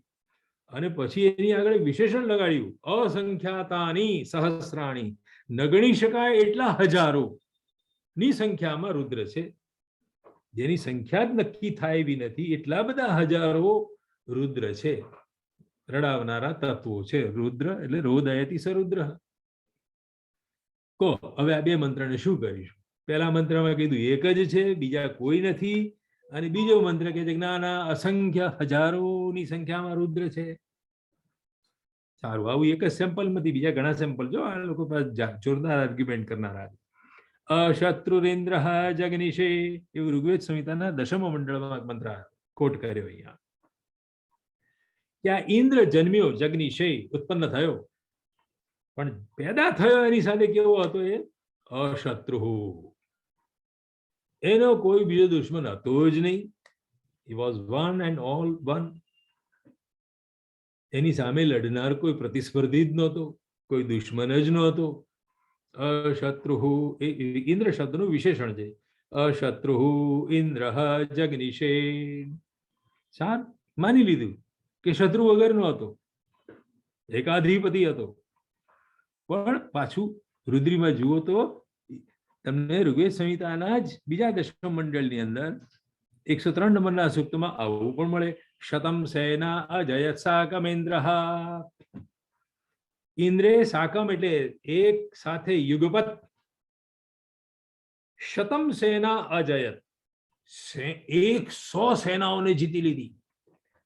Speaker 2: અને પછી એની આગળ વિશેષણ લગાડ્યું, અસંખ્યાતાની સહસ્રાણી, ન ગણી શકાય એટલા હજારો ની સંખ્યામાં રુદ્ર છે, જેની સંખ્યા જ નક્કી થાય એવી નથી, એટલા બધા હજારો રુદ્ર છે, રડાવનારા તત્વો છે. રુદ્ર એટલે રોદયતિ સરુદ્ર. કહો હવે આ બે મંત્રને શું કરીશું? પહેલા મંત્રમાં કીધું એક જ છે, બીજા કોઈ નથી, અને બીજો મંત્ર કહે છે કે ના ના, અસંખ્ય હજારોની સંખ્યામાં રુદ્ર છે. સારું, આવું એક જ સેમ્પલ માંથી બીજા ઘણા સેમ્પલ જો આ લોકો પાસે જોરદાર આર્ગ્યુમેન્ટ કરનારા. અશત્રુરેન્દ્ર જગનિષે, એવું ઋગ્વેદ સંહિતાના 10મા મંડળમાં મંત્ર કોટ કર્યો અહીંયા. ત્યાં ઇન્દ્ર જન્મ્યો, જગનિષે ઉત્પન્ન થયો, પણ પેદા થયો એની સાથે કેવો હતો? એ અશત્રુ, એનો કોઈ બીજો દુશ્મન હતો જ નહીં. He was one and all one. એની સામે લડનાર કોઈ પ્રતિસ્પર્ધી જ નહોતો, કોઈ દુશ્મન જ નહોતો. અશત્રુ એ ઇન્દ્ર શબ્દનું વિશેષણ છે. અશત્રુ ઇન્દ્ર જગનિષે. સાર માની લીધું કે શત્રુ વગરનો હતો, એકાધિપતિ હતો. પણ પાછું રુદ્રીમાં જુઓ તો તમને ઋગ્વેદ સંહિતાના જ બીજા 10મા મંડળની અંદર 103 નંબરના સૂક્તમાં આવું પણ મળે, શતમ સેના અજયત સાકમેન્દ્ર. ઇન્દ્રે સાકમ એટલે એક સાથે યુગપત, શતમ સેના અજયત 100 સેનાઓને જીતી લીધી.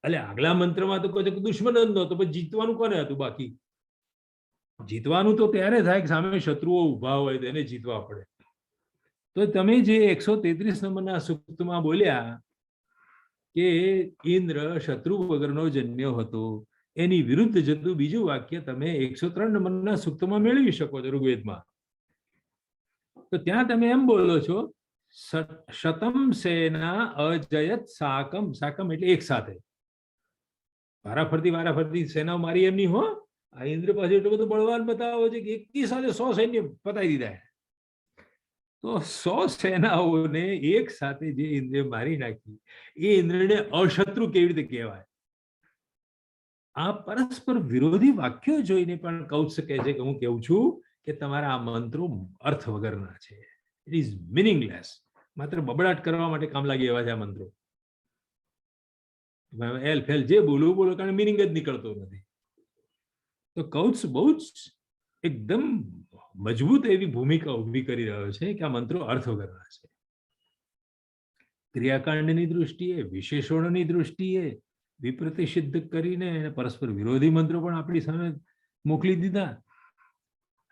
Speaker 2: એટલે આગલા મંત્રમાં તો કોઈ દુશ્મન જ નહોતો, પણ જીતવાનું કોને હતું બાકી? જીતવાનું તો ત્યારે થાય કે સામે શત્રુઓ ઉભા હોય તો એને જીતવા પડે. તો તમે જે 133 નંબરના સૂક્તમાં બોલ્યા કે ઇન્દ્ર શત્રુ વગરનો જન્મ્યો હતો, એની વિરુદ્ધ જતું બીજું વાક્ય તમે 103 નંબરના સૂક્તમાં મેળવી શકો છો ઋગ્વેદમાં. તો ત્યાં તમે એમ બોલો છો, શતમ સેના અજયત સાકમ. સાકમ એટલે એક સાથે, વારાફરતી સેનાઓ મારી એમની હો. આ ઇન્દ્ર પાસે એટલું બધું બળવાન બતાવો છે કે એકી સાથે 100 સૈન્ય પતાવી દીધા. તો 100 સેનાઓને એક સાથે જે ઇન્દ્રે મારી નાખી, એ ઇન્દ્રને અશત્રુ કેવી રીતે કહેવાય? આ પરસ્પર વિરોધી વાક્યો જોઈને પણ કૌત્સ કહે છે કે હું કેવું છું કે તમારા આ મંત્રો અર્થ વગરના છે. It is meaningless. માત્ર બબડાટ કરવા માટે કામ લાગે એવા છે આ મંત્રો. એલ ફેલ જે બોલવું બોલો, કારણ મિનિંગ જ નીકળતો નથી. તો કૌત્સ બહુ જ એકદમ મજબૂત એવી ભૂમિકા ઉભી કરી રહ્યો છે કે આ મંત્રો અર્થ વગરના છે. ક્રિયાકાંડની દૃષ્ટિએ, વિશેષણોની દૃષ્ટિએ વિપ્રતિષિદ્ધ કરીને પરસ્પર વિરોધી મંત્રો પણ આપણી સામે મોકલી દીધા.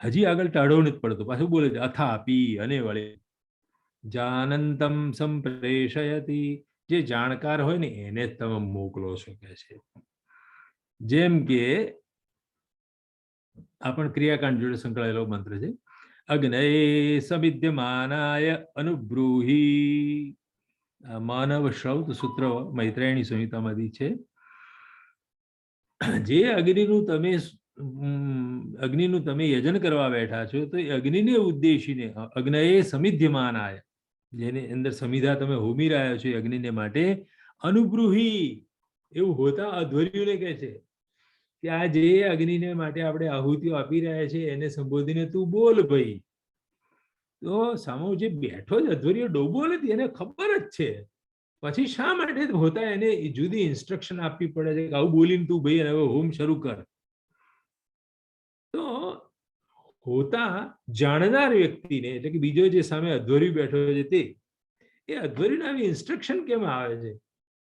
Speaker 2: હજી આગળ ટાળો નથી પડતો, પાછું બોલે છે અથાપી અને વળે જાનંતમ સંપ્રેષયતી. જે જાણકાર હોય ને એને જ તમે મોકલો છો કે છે. જેમ કે આ પણ ક્રિયાકાંડ જોડે સંકળાયેલો મંત્ર છે. અગ્નય સવિદ્યમાનાય અનુબ્રૂહી. માનવ શ્રૌત સૂત્ર મૈત્રાયણી સંહિતામાંથી છે. જે અગ્નિનું તમે યજન કરવા બેઠા છો, તો એ અગ્નિને ઉદ્દેશીને અગ્નયે સમિધ્યમાનાય, જેની અંદર સમિધા તમે હોમી રહ્યા છો અગ્નિને માટે, અનુબ્રૂહી એવું હોતા અધ્વર્યુને કહે છે કે આ જે અગ્નિને માટે આપણે આહુતિઓ આપી રહ્યા છે એને સંબોધીને તું બોલ ભાઈ. તો સામો જે બેઠો જ અધ્વર્ય ડોબો નથી, એને ખબર જ છે, પછી શા માટે હોતા એને જુદી ઇન્સ્ટ્રક્શન આપવી પડે છે કે આવું બોલીને તું ભાઈ હવે હોમ શરૂ કર. તો હોતા જાણનાર વ્યક્તિને, એટલે કે બીજો જે સામે અધ્વર્યુ બેઠો છે તે, એ અધ્વર્યુને આવી ઇન્સ્ટ્રક્શન કેમ આવે છે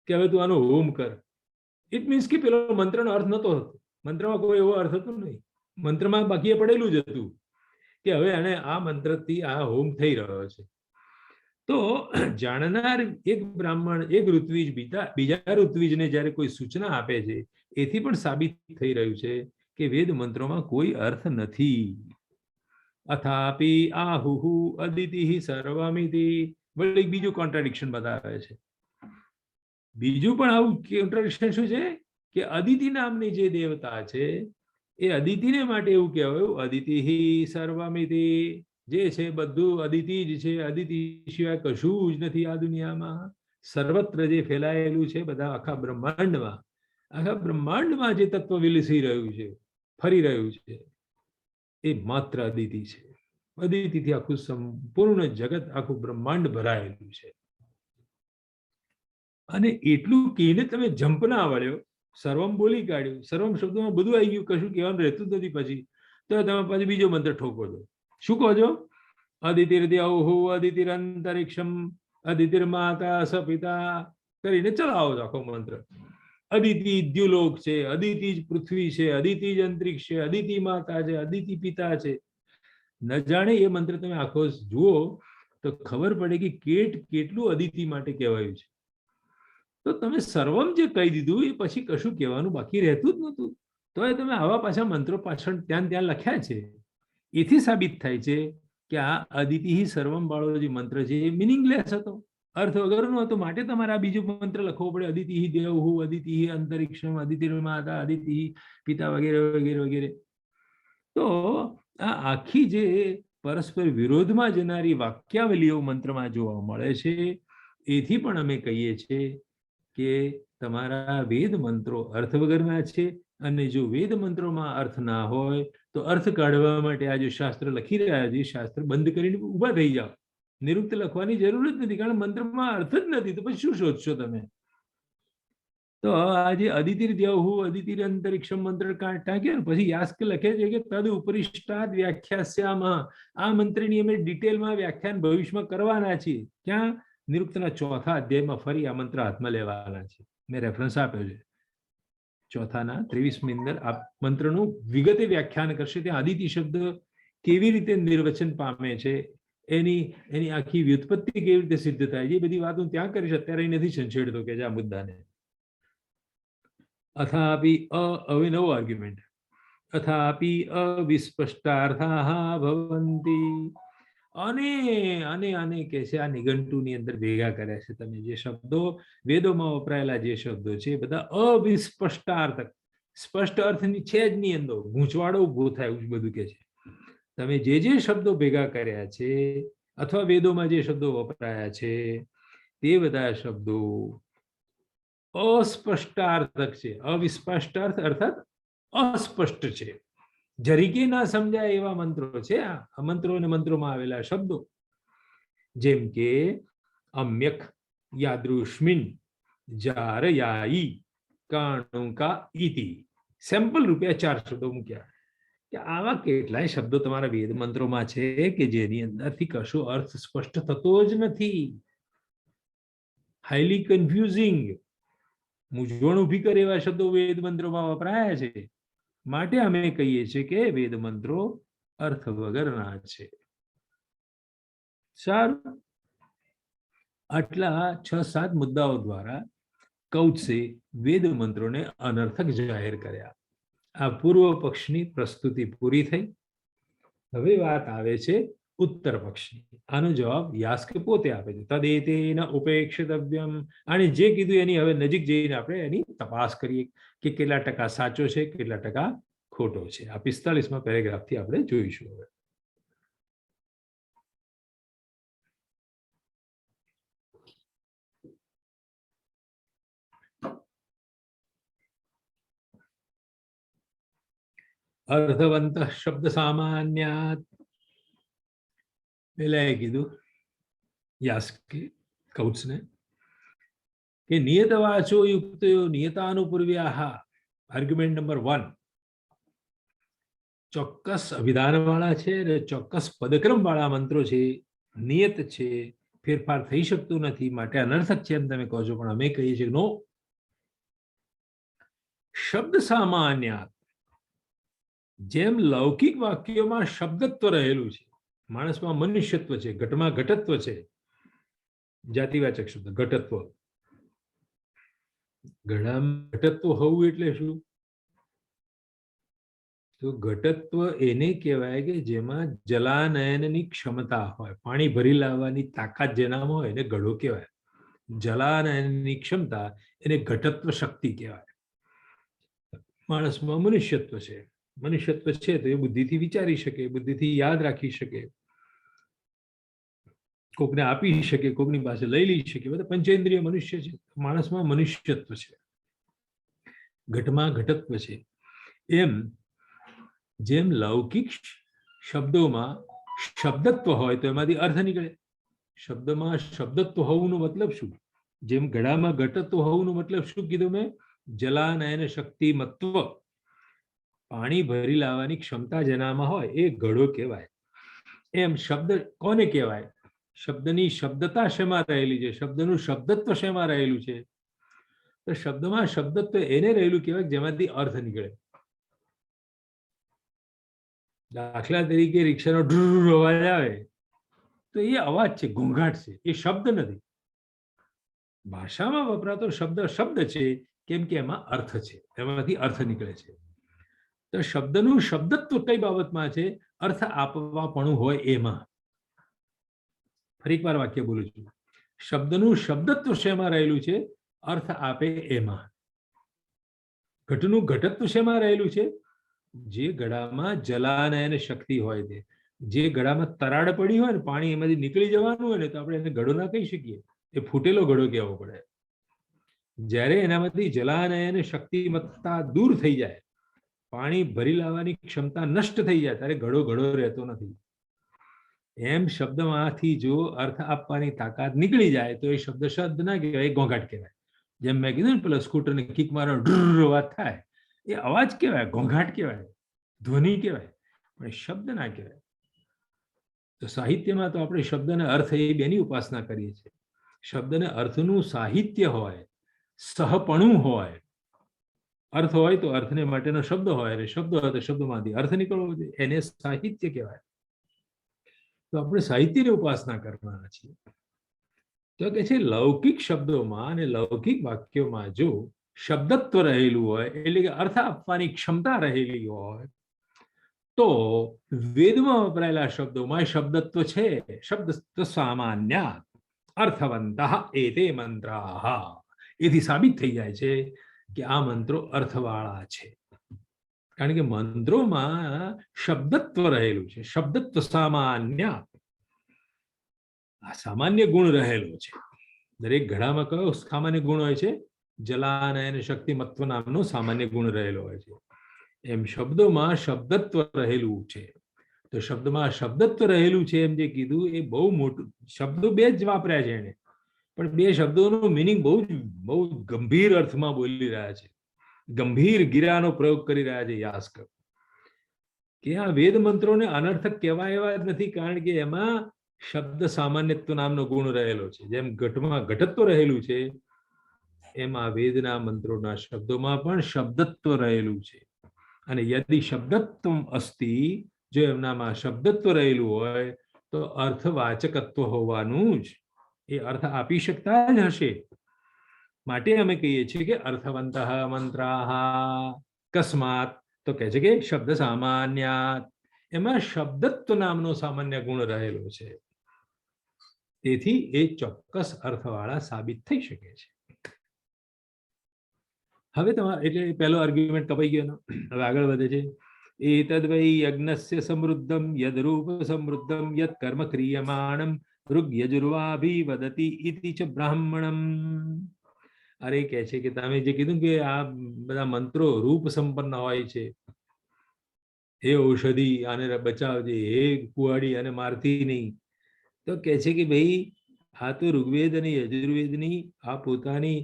Speaker 2: કે હવે તું આનો હોમ કર? ઇટ મીન્સ કે પેલો મંત્રનો અર્થ નતો થતો. મંત્રમાં કોઈ એવો અર્થ હતો નહીં. મંત્રમાં બાકી પડેલું જ હતું કે હવે એને આ મંત્રથી આ હોમ થઈ રહ્યો છે. તો જાણનાર એક બ્રાહ્મણ, એક ઋત્વિજ બીજા ઋત્વિજને જ્યારે કોઈ સૂચના આપે છે, એથી પણ સાબિત થઈ રહ્યું છે કે વેદ મંત્રોમાં કોઈ અર્થ નથી. અથાપી આહુહુ અદિતિઃ સર્વમિતિ. વળી બીજું કોન્ટ્રાડિક્શન બતાવે છે. બીજું પણ આવું કોન્ટ્રાડિક્શન શું છે કે અદિતિ નામની જે દેવતા છે એ અદિતિને માટે એવું કહેવાયું અદિતિઃ સર્વમિતિ, જે છે બધું અદિતિ જ છે, અદિતિ સિવાય કશું જ નથી આ દુનિયામાં. સર્વત્ર જે ફેલાયેલું છે, બધા આખા બ્રહ્માંડમાં જે તત્વ વિલસી રહ્યું છે, ફરી રહ્યું છે, એ માત્ર અદિતિ છે. અદિતિથી આખું સંપૂર્ણ જગત, આખું બ્રહ્માંડ ભરાયેલું છે. અને એટલું કહીને તમે જંપ ના વળ્યો, સર્વમ બોલી કાઢ્યું, સર્વમ શબ્દમાં બધું આવી ગયું, કશું કહેવાનું રહેતું જ નથી. પછી તો તમે પછી બીજો મંત્ર ઠોકો છો. શું કહો છો? અદિતિર્દ્યૌઃ અદિતિરંતરિક્ષમ અદિતિર્માતા સ પિતા કરીને ચલાવો છો આખો મંત્ર. અદિતિ દ્યુલોક છે, અદિતિ જ પૃથ્વી છે, અદિતિ જ અંતરિક્ષ છે, અદિતિ માતા છે, અદિતિ પિતા છે. ન જાણે એ મંત્ર તમે આખો જુઓ તો ખબર પડે કે કેટલું અદિતિ માટે કહેવાયું છે. તો તમે સર્વમ જે કહી દીધું એ પછી કશું કહેવાનું બાકી રહેતું જ નહોતું. તો એ તમે આવા પાછા મંત્રો પાછળ ત્યાં લખ્યા છે. એથી સાબિત થાય છે કે આ અદિતિ સર્વમ વાળો જે મંત્ર છે એ મિનિંગલેસ હતો, અર્થ વગરનો હતો. માટે તમારે આ બીજો મંત્ર લખવો પડે, અદિતિ દેવહુ અદિતિ અંતરિક્ષમ અદિતિર્માતા અદિતિ પિતા વગેરે વગેરે વગેરે. તો આ આખી જે પરસ્પર વિરોધમાં જનારી વાક્યાવલીઓ મંત્રમાં જોવા મળે છે. એથી પણ અમે કહીએ છીએ કે તમારા વેદ મંત્રો અર્થ વગરના છે. અને જો વેદ મંત્રોમાં અર્થ ના હોય તો અર્થ કાઢવા માટે આ જે શાસ્ત્ર લખી રહ્યા છે, શાસ્ત્ર બંધ કરીને ઊભા થઈ જાઓ. નિરુક્ત લખવાની જરૂર જ નથી, કારણ મંત્રમાં અર્થ જ નથી. તો પછી શું શોધશો તમે? તો આ જે અદિતિર્દ્યૌઃ અદિતિરંતરિક્ષમ મંત્ર ટાંક્યો ને પછી યાસ્ક લખે છે કે તદ ઉપરિષ્ટાદ વ્યાખ્યાસ્યામઃ. આ મંત્રની અમે ડિટેલમાં વ્યાખ્યાન ભવિષ્યમાં કરવાના છીએ. ક્યાં? નિરુક્તના 4થા અધ્યાયમાં ફરી આ મંત્ર હાથમાં લેવાના છે. મેં રેફરન્સ આપ્યો છે. 4થાના 23મી અંદર આ મંત્રનું વિગતે વ્યાખ્યાન કરશે. ત્યાં અદિતિ શબ્દ કેવી રીતે નિર્વચન પામે છે, એની આખી વ્યુત્પત્તિ કેવી રીતે સિદ્ધ થાય છે, એ બધી વાત હું ત્યાં કરીશ. અત્યારે નથી છંછેડતો કે આ મુદ્દાને. અથાપી હવે નવો આર્ગ્યુમેન્ટ. અથાપી અવિસ્પષ્ટાર્થાઃ ભવન્તિ. અને કે છે આ નિઘંટુની અંદર ભેગા કર્યા છે તમે જે શબ્દો, વેદોમાં વપરાયેલા જે શબ્દો છે એ બધા અવિસ્પષ્ટાર્થક, સ્પષ્ટ અર્થની છે જ નહીં, અંદર ગૂંચવાડો ઉભો થાય એવું બધું કે છે. તમે જે શબ્દો ભેગા કર્યા છે અથવા વેદોમાં જે શબ્દો વપરાયા છે તે બધા શબ્દો અસ્પષ્ટાર્થક છે. અવિસ્પષ્ટાર્થ અર્થાત અસ્પષ્ટ છે, જરીકે ના સમજાય એવા મંત્રો છે આ મંત્રો અને મંત્રોમાં આવેલા શબ્દો. જેમ કે અમ્યક, યાદૃશ્મિન, જારયાઈ, કાણુકા ઇતિ. સેમ્પલ રૂપે 4 શબ્દો મૂક્યા કે આવા કેટલાય શબ્દો તમારા વેદ મંત્રોમાં છે કે જેની અંદરથી કશો અર્થ સ્પષ્ટ થતો જ નથી. હાઈલી કન્ફ્યુઝિંગ, મૂંઝવણ ઊભી કરે એવા શબ્દો વેદ મંત્રોમાં વપરાયા છે. માટે અમે કહીએ છીએ કે વેદ મંત્રો અર્થ વગરના છે. સારું, આટલા 6-7 મુદ્દાઓ દ્વારા કૌત્સે વેદ મંત્રોને અનર્થક જાહેર કર્યા. આ પૂર્વ પક્ષની પ્રસ્તુતિ પૂરી થઈ. હવે વાત આવે છે ઉત્તર પક્ષની. આનો જવાબ યાસ્ક પોતે આપે છે. તદેતેન ઉપેક્ષિતવ્યમ. આને જે કીધું એની હવે નજીક જઈને આપણે એની તપાસ કરીએ કે કેટલા ટકા સાચો છે, કેટલા ટકા ખોટો છે. આ 45મા પેરેગ્રાફથી આપણે જોઈશું. હવે અર્થવંત શબ્દ સામાન્યાત. પેલા કીધું યાસ્કે કૌત્સને કે નિયતવાચો યુક્તયો નિયતાનુપૂર્વ્યાઃ. Argument number 1. ચોક્કસ અભિધાનવાળા છે અને ચોક્કસ પદક્રમવાળા મંત્રો છે, નિયત છે, ફેરફાર થઈ શકતો નથી, માટે અનર્થક છે એમ તમે કહો છો. પણ અમે કહીએ છીએ નો, શબ્દ સામાન્ય, જેમ લૌકિક વાક્યોમાં શબ્દત્વ રહેલું છે, માણસમાં મનુષ્યત્વ છે, ઘટમાં ઘટત્વ છે, જાતિવાચક શબ્દ ઘટત્વ. ઘડામાં ઘટત્વ હોવું એટલે શું? તો ઘટત્વ એને કહેવાય કે જેમાં જલાનયનની ક્ષમતા હોય, પાણી ભરી લાવવાની તાકાત જેનામાં હોય એને ઘડો કહેવાય. જલાનયનની ક્ષમતા એને ઘટત્વ શક્તિ કહેવાય. માણસમાં મનુષ્યત્વ છે, મનુષ્યત્વ છે તો એ બુદ્ધિથી વિચારી શકે, બુદ્ધિથી યાદ રાખી શકે, કોકને આપી શકે, કોકની પાસે લઈ લઈ શકે, બધા પંચેન્દ્રિય મનુષ્ય છે. માણસમાં મનુષ્યત્વ છે, ઘટમાં ઘટત્વ છે. એમ જેમ લૌકિક શબ્દોમાં શબ્દત્વ હોય તો એમાંથી અર્થ નીકળે. શબ્દમાં શબ્દત્વ હોવાનું મતલબ શું? જેમ ઘડામાં ઘટત્વ હોવાનું મતલબ શું કીધું મેં? જલાનયન શક્તિમત્વ, પાણી ભરી લાવવાની ક્ષમતા જેનામાં હોય એ ઘડો કહેવાય. એમ શબ્દ કોને કહેવાય? શબ્દની શબ્દતા શેમાં રહેલી છે? શબ્દનું શબ્દત્વ શેમાં રહેલું છે? તો શબ્દમાં શબ્દત્વ એને રહેલું કહેવાય જેમાંથી અર્થ નીકળે. દાખલા તરીકે રિક્ષાનો ઢૂર અવાજ આવે તો એ અવાજ છે, ઘોંઘાટ છે, એ શબ્દ નથી. ભાષામાં વપરાતો શબ્દ શબ્દ છે કેમ કે એમાં અર્થ છે, એમાંથી અર્થ નીકળે છે. તો શબ્દનું શબ્દત્વ કઈ બાબતમાં છે? અર્થ આપવાપણું હોય એમાં. ફરી એકવાર વાક્ય બોલું છું. શબ્દનું શબ્દત્વ શેમાં રહેલું છે? અર્થ આપે એમાં. ઘટનું ઘટત્વ શેમાં રહેલું છે? જે ઘડામાં જલાનયન શક્તિ હોય છે, જે ઘડામાં તરાડ પડી હોય ને, પાણી એમાંથી નીકળી જવાનું હોય ને, તો આપણે એને ઘડો ના કહી શકીએ, એ ફૂટેલો ઘડો કહેવો પડે. જ્યારે એનામાંથી જલાનયન શક્તિમત્તા દૂર થઈ જાય, પાણી ભરી લાવવાની ક્ષમતા નષ્ટ થઈ જાય, ત્યારે ઘડો ઘડો રહેતો નથી. એમ શબ્દમાંથી જો અર્થ આપવાની તાકાત નીકળી જાય તો એ શબ્દ શબ્દ ના કહેવાય, ઘોંઘાટ કહેવાય. જેમ મેં કીધું ને, પેલા સ્કૂટરને કિક મારો ઢૂર અવાજ થાય, એ અવાજ કહેવાય, ઘોંઘાટ કહેવાય, ધ્વનિ કહેવાય, પણ શબ્દ ના કહેવાય. તો સાહિત્યમાં તો આપણે શબ્દને અર્થ એ બેની ઉપાસના કરીએ છીએ. શબ્દને અર્થનું સાહિત્ય હોય, સહપણું હોય. અર્થ હોય તો અર્થને માટેનો શબ્દ હોય, અને શબ્દ હોય તો શબ્દમાંથી અર્થ નીકળવો જોઈએ, એને સાહિત્ય કહેવાય. તો આપણે સાહિત્યની ઉપાસના કરવાના છીએ. તો કે છે લૌકિક શબ્દોમાં અને લૌકિક વાક્યોમાં જો શબ્દત્વ રહેલું હોય, એટલે કે અર્થ આપવાની ક્ષમતા રહેલી હોય, તો વેદમાં વપરાયેલા શબ્દોમાં શબ્દત્વ છે. શબ્દ સામાન્ય અર્થવંત એતે મંત્રાહ. એથી સાબિત થઈ જાય છે કે આ મંત્રો અર્થવાળા છે, કારણ કે મંત્રોમાં શબ્દત્વ રહેલું છે. શબ્દત્વ સામાન્ય, આ સામાન્ય ગુણ રહેલો છે. દરેક ઘડામાં કયો સામાન્ય ગુણ હોય છે? જલાનયન શક્તિમત્વ નામનો સામાન્ય ગુણ રહેલો હોય છે. એમ શબ્દોમાં શબ્દત્વ રહેલું છે. તો શબ્દમાં શબ્દત્વ રહેલું છે એમ જે કીધું એ બહુ મોટું. શબ્દો બે જ વાપર્યા છે એને, પણ બે શબ્દોનો મિનિંગ બહુ ગંભીર અર્થમાં બોલી રહ્યા છે. ગંભીર ગિરાનો પ્રયોગ કરી રહ્યા છે યાસ્કર, કે આ વેદ મંત્રોને અનર્થક કહેવાય એવા જ નથી, કારણ કે એમાં શબ્દ સામાન્યત્વ નામનો ગુણ રહેલો છે. જેમ ઘટમાં ઘટત્વ રહેલું છે, એમાં વેદના મંત્રોના શબ્દોમાં પણ શબ્દત્વ રહેલું છે. અને યદિ શબ્દત્વ અસ્તિ, જો એમનામાં શબ્દત્વ રહેલું હોય તો અર્થવાચકત્વ હોવાનું જ, એ અર્થ આપી શકતા જ હશે. માટે અમે કહીએ છીએ કે અર્થવંત મંત્રાહ. કસ્માત, તો કહે છે કે શબ્દ સામાન્ય, એમાં શબ્દત્વ નામનો સામાન્ય ગુણ રહેલો છે, તેથી એ ચોક્કસ અર્થવાળા સાબિત થઈ શકે છે. હવે તમારે એટલે પહેલો આર્ગ્યુમેન્ટ કપાઈ ગયો. હવે આગળ વધે છે. એતદ વૈ યજ્ઞસ્ય સમૃદ્ધમ યદરૂપ સમૃદ્ધમ યદ કર્મ ક્રિયમાણમ ઋગ્યજુર્વાભિવદતિ ઇતિ ચ બ્રાહ્મણમ. અરે કહે છે કે તમે જે કીધું કે આ બધા મંત્રો રૂપ સંપન્ન હોય છે, હે ઔષધિ આને બચાવજે, હે કુવાડી આને મારતી નહીં, તો કહે છે કે ભાઈ આ તો ઋગ્વેદ અને યજુર્વેદની આ પોતાની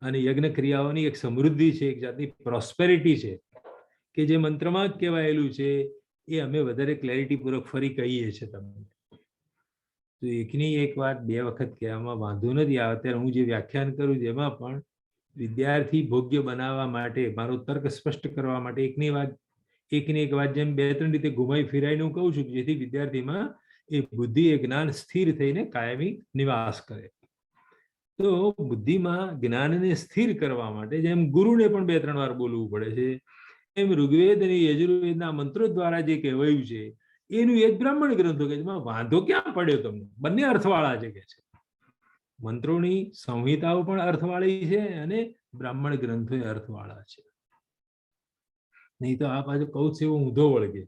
Speaker 2: અને યજ્ઞ ક્રિયાઓની એક સમૃદ્ધિ છે, એક જાતની પ્રોસ્પેરિટી છે, કે જે મંત્રમાં જ કહેવાયેલું છે એ અમે વધારે ક્લેરિટી પૂર્વક ફરી કહીએ છીએ તમને. તો એકની એક વાત બે વખત કહેવામાં વાંધો નથી. અત્યારે હું જે વ્યાખ્યાન કરું છું એમાં પણ વિદ્યાર્થી ભોગ્ય બનાવવા માટે, મારો તર્ક સ્પષ્ટ કરવા માટે એકની એક વાત જેમ બે ત્રણ રીતે ઘુમાઈ ફિરાઈને હું કહું છું, જેથી વિદ્યાર્થીમાં એ બુદ્ધિ એ જ્ઞાન સ્થિર થઈને કાયમી નિવાસ કરે. તો બુદ્ધિમાં જ્ઞાનને સ્થિર કરવા માટે જેમ ગુરુને પણ બે ત્રણ વાર બોલવું પડે છે, એમ ઋગ્વેદ અને યજુર્વેદના મંત્રો દ્વારા જે કહેવાયું છે એનું એક બ્રાહ્મણ ગ્રંથો કે જેમાં વાંધો ક્યાં પડ્યો તમને, બંને અર્થવાળા છે કે છે. મંત્રોની સંહિતાઓ પણ અર્થવાળી છે અને બ્રાહ્મણ ગ્રંથો અર્થવાળા છે. નહીં તો આ પાછું કહું છે એવું ઊંધો વળગે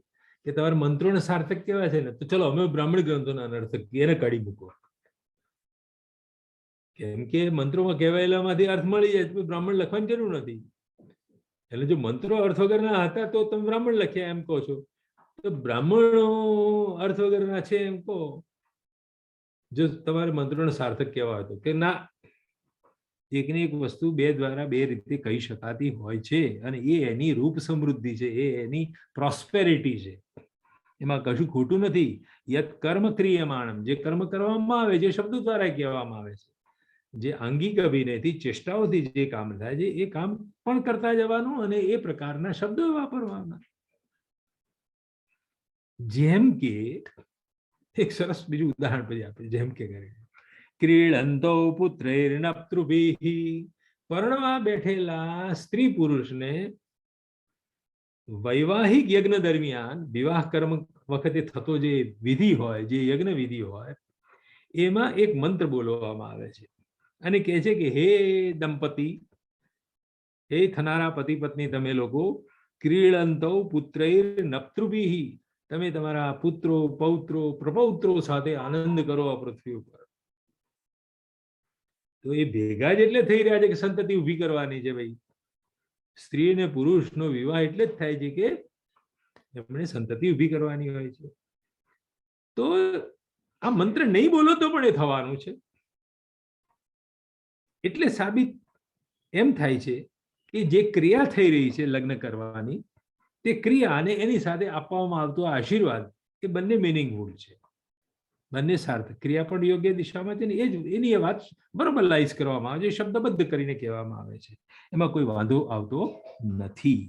Speaker 2: કે તમારા મંત્રોને સાર્થક કેવા છે ને, તો ચલો અમે બ્રાહ્મણ ગ્રંથોના અનર્થક એને કાઢી મૂકો. કેમ કે મંત્રોમાં કહેવાયેલામાંથી અર્થ મળી જાય તો બ્રાહ્મણ લખવાની જરૂર નથી. એટલે જો મંત્રો અર્થ વગરના હતા તો તમે બ્રાહ્મણ લખ્યા એમ કહો છો, તો બ્રાહ્મણો અર્થ વગરના છે એમ કહો. જો તમારે મંત્રોને સાર્થક કહેવા હતો કે ના, એકની એક વસ્તુ બે દ્વારા બે રીતે કહી શકાતી હોય છે અને એ એની રૂપ સમૃદ્ધિ છે, એ એની પ્રોસ્પેરિટી છે, એમાં કશું ખોટું નથી. યત કર્મ ક્રિયમાણમ, જે કર્મ કરવામાં આવે, જે શબ્દો દ્વારા કહેવામાં આવે છે, જે આંગિક અભિનયથી ચેષ્ટાઓથી જે કામ થાય છે એ કામ પણ કરતા જવાનું અને એ પ્રકારના શબ્દો વાપરવાના. જેમ કે એક સરસ બીજું ઉદાહરણ પછી આપે, જેમ કે ક્રીડંતો પુત્રૈર્નપ્તૃભિઃ, પરણવા બેઠેલા સ્ત્રી પુરુષને વૈવાહિક યજ્ઞ દરમિયાન વિવાહ કર્મ વખતે થતો જે વિધિ હોય, જે યજ્ઞ વિધિ હોય, એમાં એક મંત્ર બોલવામાં આવે છે અને કહે છે કે હે દંપતી, હે થનારા પતિ પત્ની, તમે લોકો ક્રીડંતો પુત્રૈર્નપ્તૃભિઃ, તમે તમારા પુત્રો પૌત્રો પ્રપૌત્રો સાથે આનંદ કરો આ પૃથ્વી ઉપર. તો એ ભેગા જ એટલે થઈ રહ્યા છે કે સંતતિ ઊભી કરવાની છે. ભાઈ, સ્ત્રી અને પુરુષનો વિવાહ એટલે જ થાય છે કે એમણે સંતતિ ઊભી કરવાની હોય છે. તો આ મંત્ર નહીં બોલો તો પણ એ થવાનું છે. એટલે સાબિત એમ થાય છે કે જે ક્રિયા થઈ રહી છે લગ્ન કરવાની, તે ક્રિયા અને એની સાથે આપવામાં આવતો આશીર્વાદ એ બંને મિનિંગફુલ છે, બંને સાર્થક. ક્રિયા પણ યોગ્ય દિશામાં છે ને એ જ એની એ વાત બરોબર લાઈઝ કરવામાં આવે છે, શબ્દબદ્ધ કરીને કહેવામાં આવે છે, એમાં કોઈ વાંધો આવતો નથી.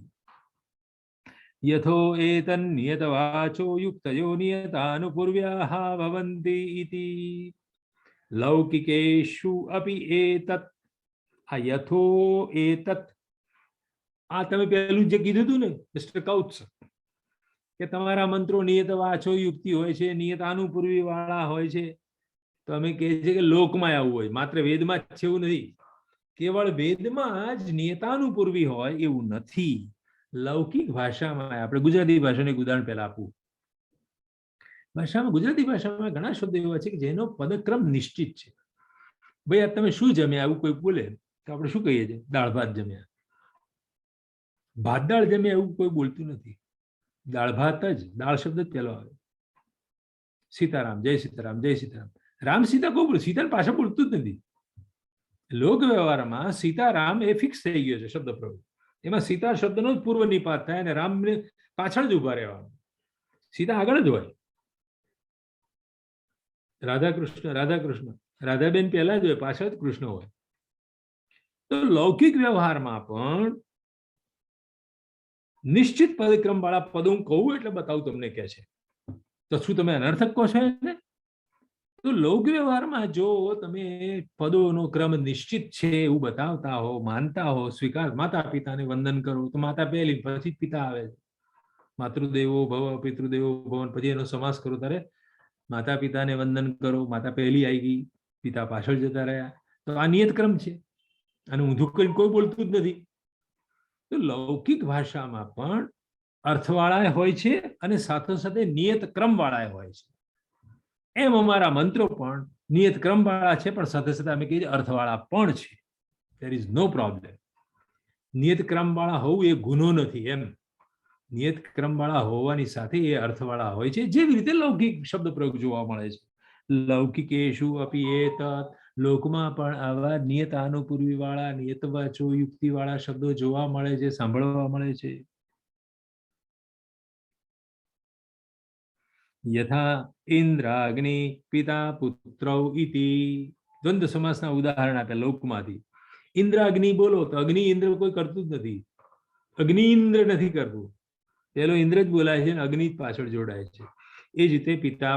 Speaker 2: યથો એતન નિયત વાચો યુક્તયો નિયતાનુપૂર્વ્યાઃ ભવન્તિ ઇતિ લૌકિકેષુ અપી એતત. આ યથો એતત, આ તમે પહેલું જે કીધું હતું ને મિસ્ટર કૌત્સ, કે તમારા મંત્રો નિયત વાચો યુક્તિ હોય છે, નિયતાનુપૂર્વી વાળા હોય છે, તો અમે કહે છે કે લોકમાં આવું હોય, માત્ર વેદમાં જ છે એવું નથી. કેવળ વેદમાં જ નિયતાનુપૂર્વી હોય એવું નથી. લૌકિક ભાષામાં, આપણે ગુજરાતી ભાષાનું એક ઉદાહરણ પહેલા આપું. ભાષામાં, ગુજરાતી ભાષામાં ઘણા શબ્દો એવા છે કે જેનો પદક્રમ નિશ્ચિત છે. ભાઈ આ તમે શું જમ્યા એવું કોઈ બોલે તો આપણે શું કહીએ છીએ? દાળ ભાત જમ્યા. ભાત દાળ જમ્યા એવું કોઈ બોલતું નથી. દાળ ભાત જ, દાળ શબ્દ જ પહેલો આવે. સીતારામ, જય સીતારામ, જય સીતારામ. રામ સીતા કોઈ બોલે, સીતા પાછા બોલતું જ નથી. લોક વ્યવહારમાં સીતારામ એ ફિક્સ થઈ ગયો છે શબ્દ પ્રયોગ. એમાં સીતા શબ્દનો જ પૂર્વ નિપાત થાય અને રામને પાછળ જ ઉભા રહેવાનું. સીતા આગળ જ હોય. રાધા કૃષ્ણ, રાધા કૃષ્ણ, રાધાબેન પહેલા જ હોય, પાછળ જ કૃષ્ણ હોય. તો લૌકિક વ્યવહારમાં પણ નિશ્ચિત પદક્રમ વાળા પદો હું કહું એટલે બતાવું તમને કે છે, તો શું તમે અનર્થક કહો છો એને? તો લોક વ્યવહારમાં જો તમે પદોનો ક્રમ નિશ્ચિત છે એવું બતાવતા હો, માનતા હો, સ્વીકાર, માતા પિતાને વંદન કરો તો માતા પહેલી, પછી પિતા આવે. માતૃદેવો ભવ, પિતૃદેવો ભવ, પછી એનો સમાસ કરો ત્યારે માતા પિતાને વંદન કરો, માતા પહેલી આવી ગઈ, પિતા પાછળ જતા રહ્યા. તો આ નિયત ક્રમ છે અને ઊંધું કરીને કોઈ બોલતું જ નથી. તો લૌકિક ભાષામાં પણ અર્થવાળા હોય છે અને સાથે સાથે નિયત ક્રમ વાળા હોય છે. એમ અમારા મંત્રો પણ નિયત ક્રમ વાળા છે, પણ સાથે સાથે અમે કહીએ અર્થવાળા પણ છે. There is no problem. નિયત ક્રમ વાળા હોવું એ ગુનો નથી. એમ નિયત ક્રમ વાળા હોવાની સાથે એ અર્થવાળા હોય છે, જેવી રીતે લૌકિક શબ્દ પ્રયોગ જોવા મળે છે. લૌકિકેષુ અપી એતત, લોકમાં પણ આવા નિયતાનુપૂર્વી વાળા, નિયત વાચો યુક્તિ વાળા શબ્દો જોવા મળે છે, સાંભળવા મળે છે. યથા ઇન્દ્રાગ્નિ પિતા પુત્રૌ ઇતિ દ્વંદ્વ સમાસના ઉદાહરણ આપ્યા લોકમાંથી. ઇન્દ્રાગ્નિ બોલો તો અગ્નિ ઇન્દ્ર કોઈ કરતું જ નથી, અગ્નિ ઇન્દ્ર નથી કરતું, પેલો ઇન્દ્ર જ બોલાય છે, અગ્નિ જ પાછળ જોડાય છે. એ જ રીતે પિતા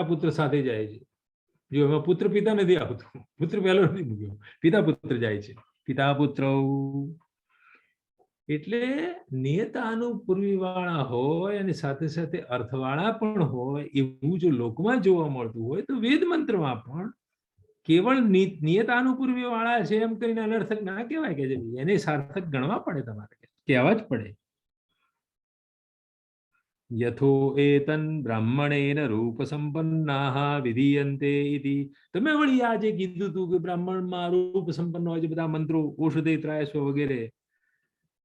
Speaker 2: પુત્ર સાથે જાય છે. જો એમાં પુત્ર પિતા નથી આવતું, પુત્ર પહેલો નથી મૂક્યો, પિતા પુત્ર જાય છે. પિતા પુત્ર એટલે નિયતાનુપૂર્વી વાળા હોય અને સાથે સાથે અર્થવાળા પણ હોય એવું જો લોકમાં જોવા મળતું હોય તો વેદ મંત્રમાં પણ કેવળ નિયતાનુપૂર્વી વાળા છે એમ કરીને અનર્થક ના કહેવાય કે એને સાર્થક ગણવા પડે, તમારે કહેવા જ પડે. યથો એતન બ્રાહ્મણેન રૂપ સંપન્નાહ વિધીયન્તે ઇતિ. તમે વળી આજે કીધું તું કે બ્રાહ્મણમાં રૂપ સંપન્ન હોય છે બધા મંત્રો, ઔષધે ત્રાયસ્વ વગેરે,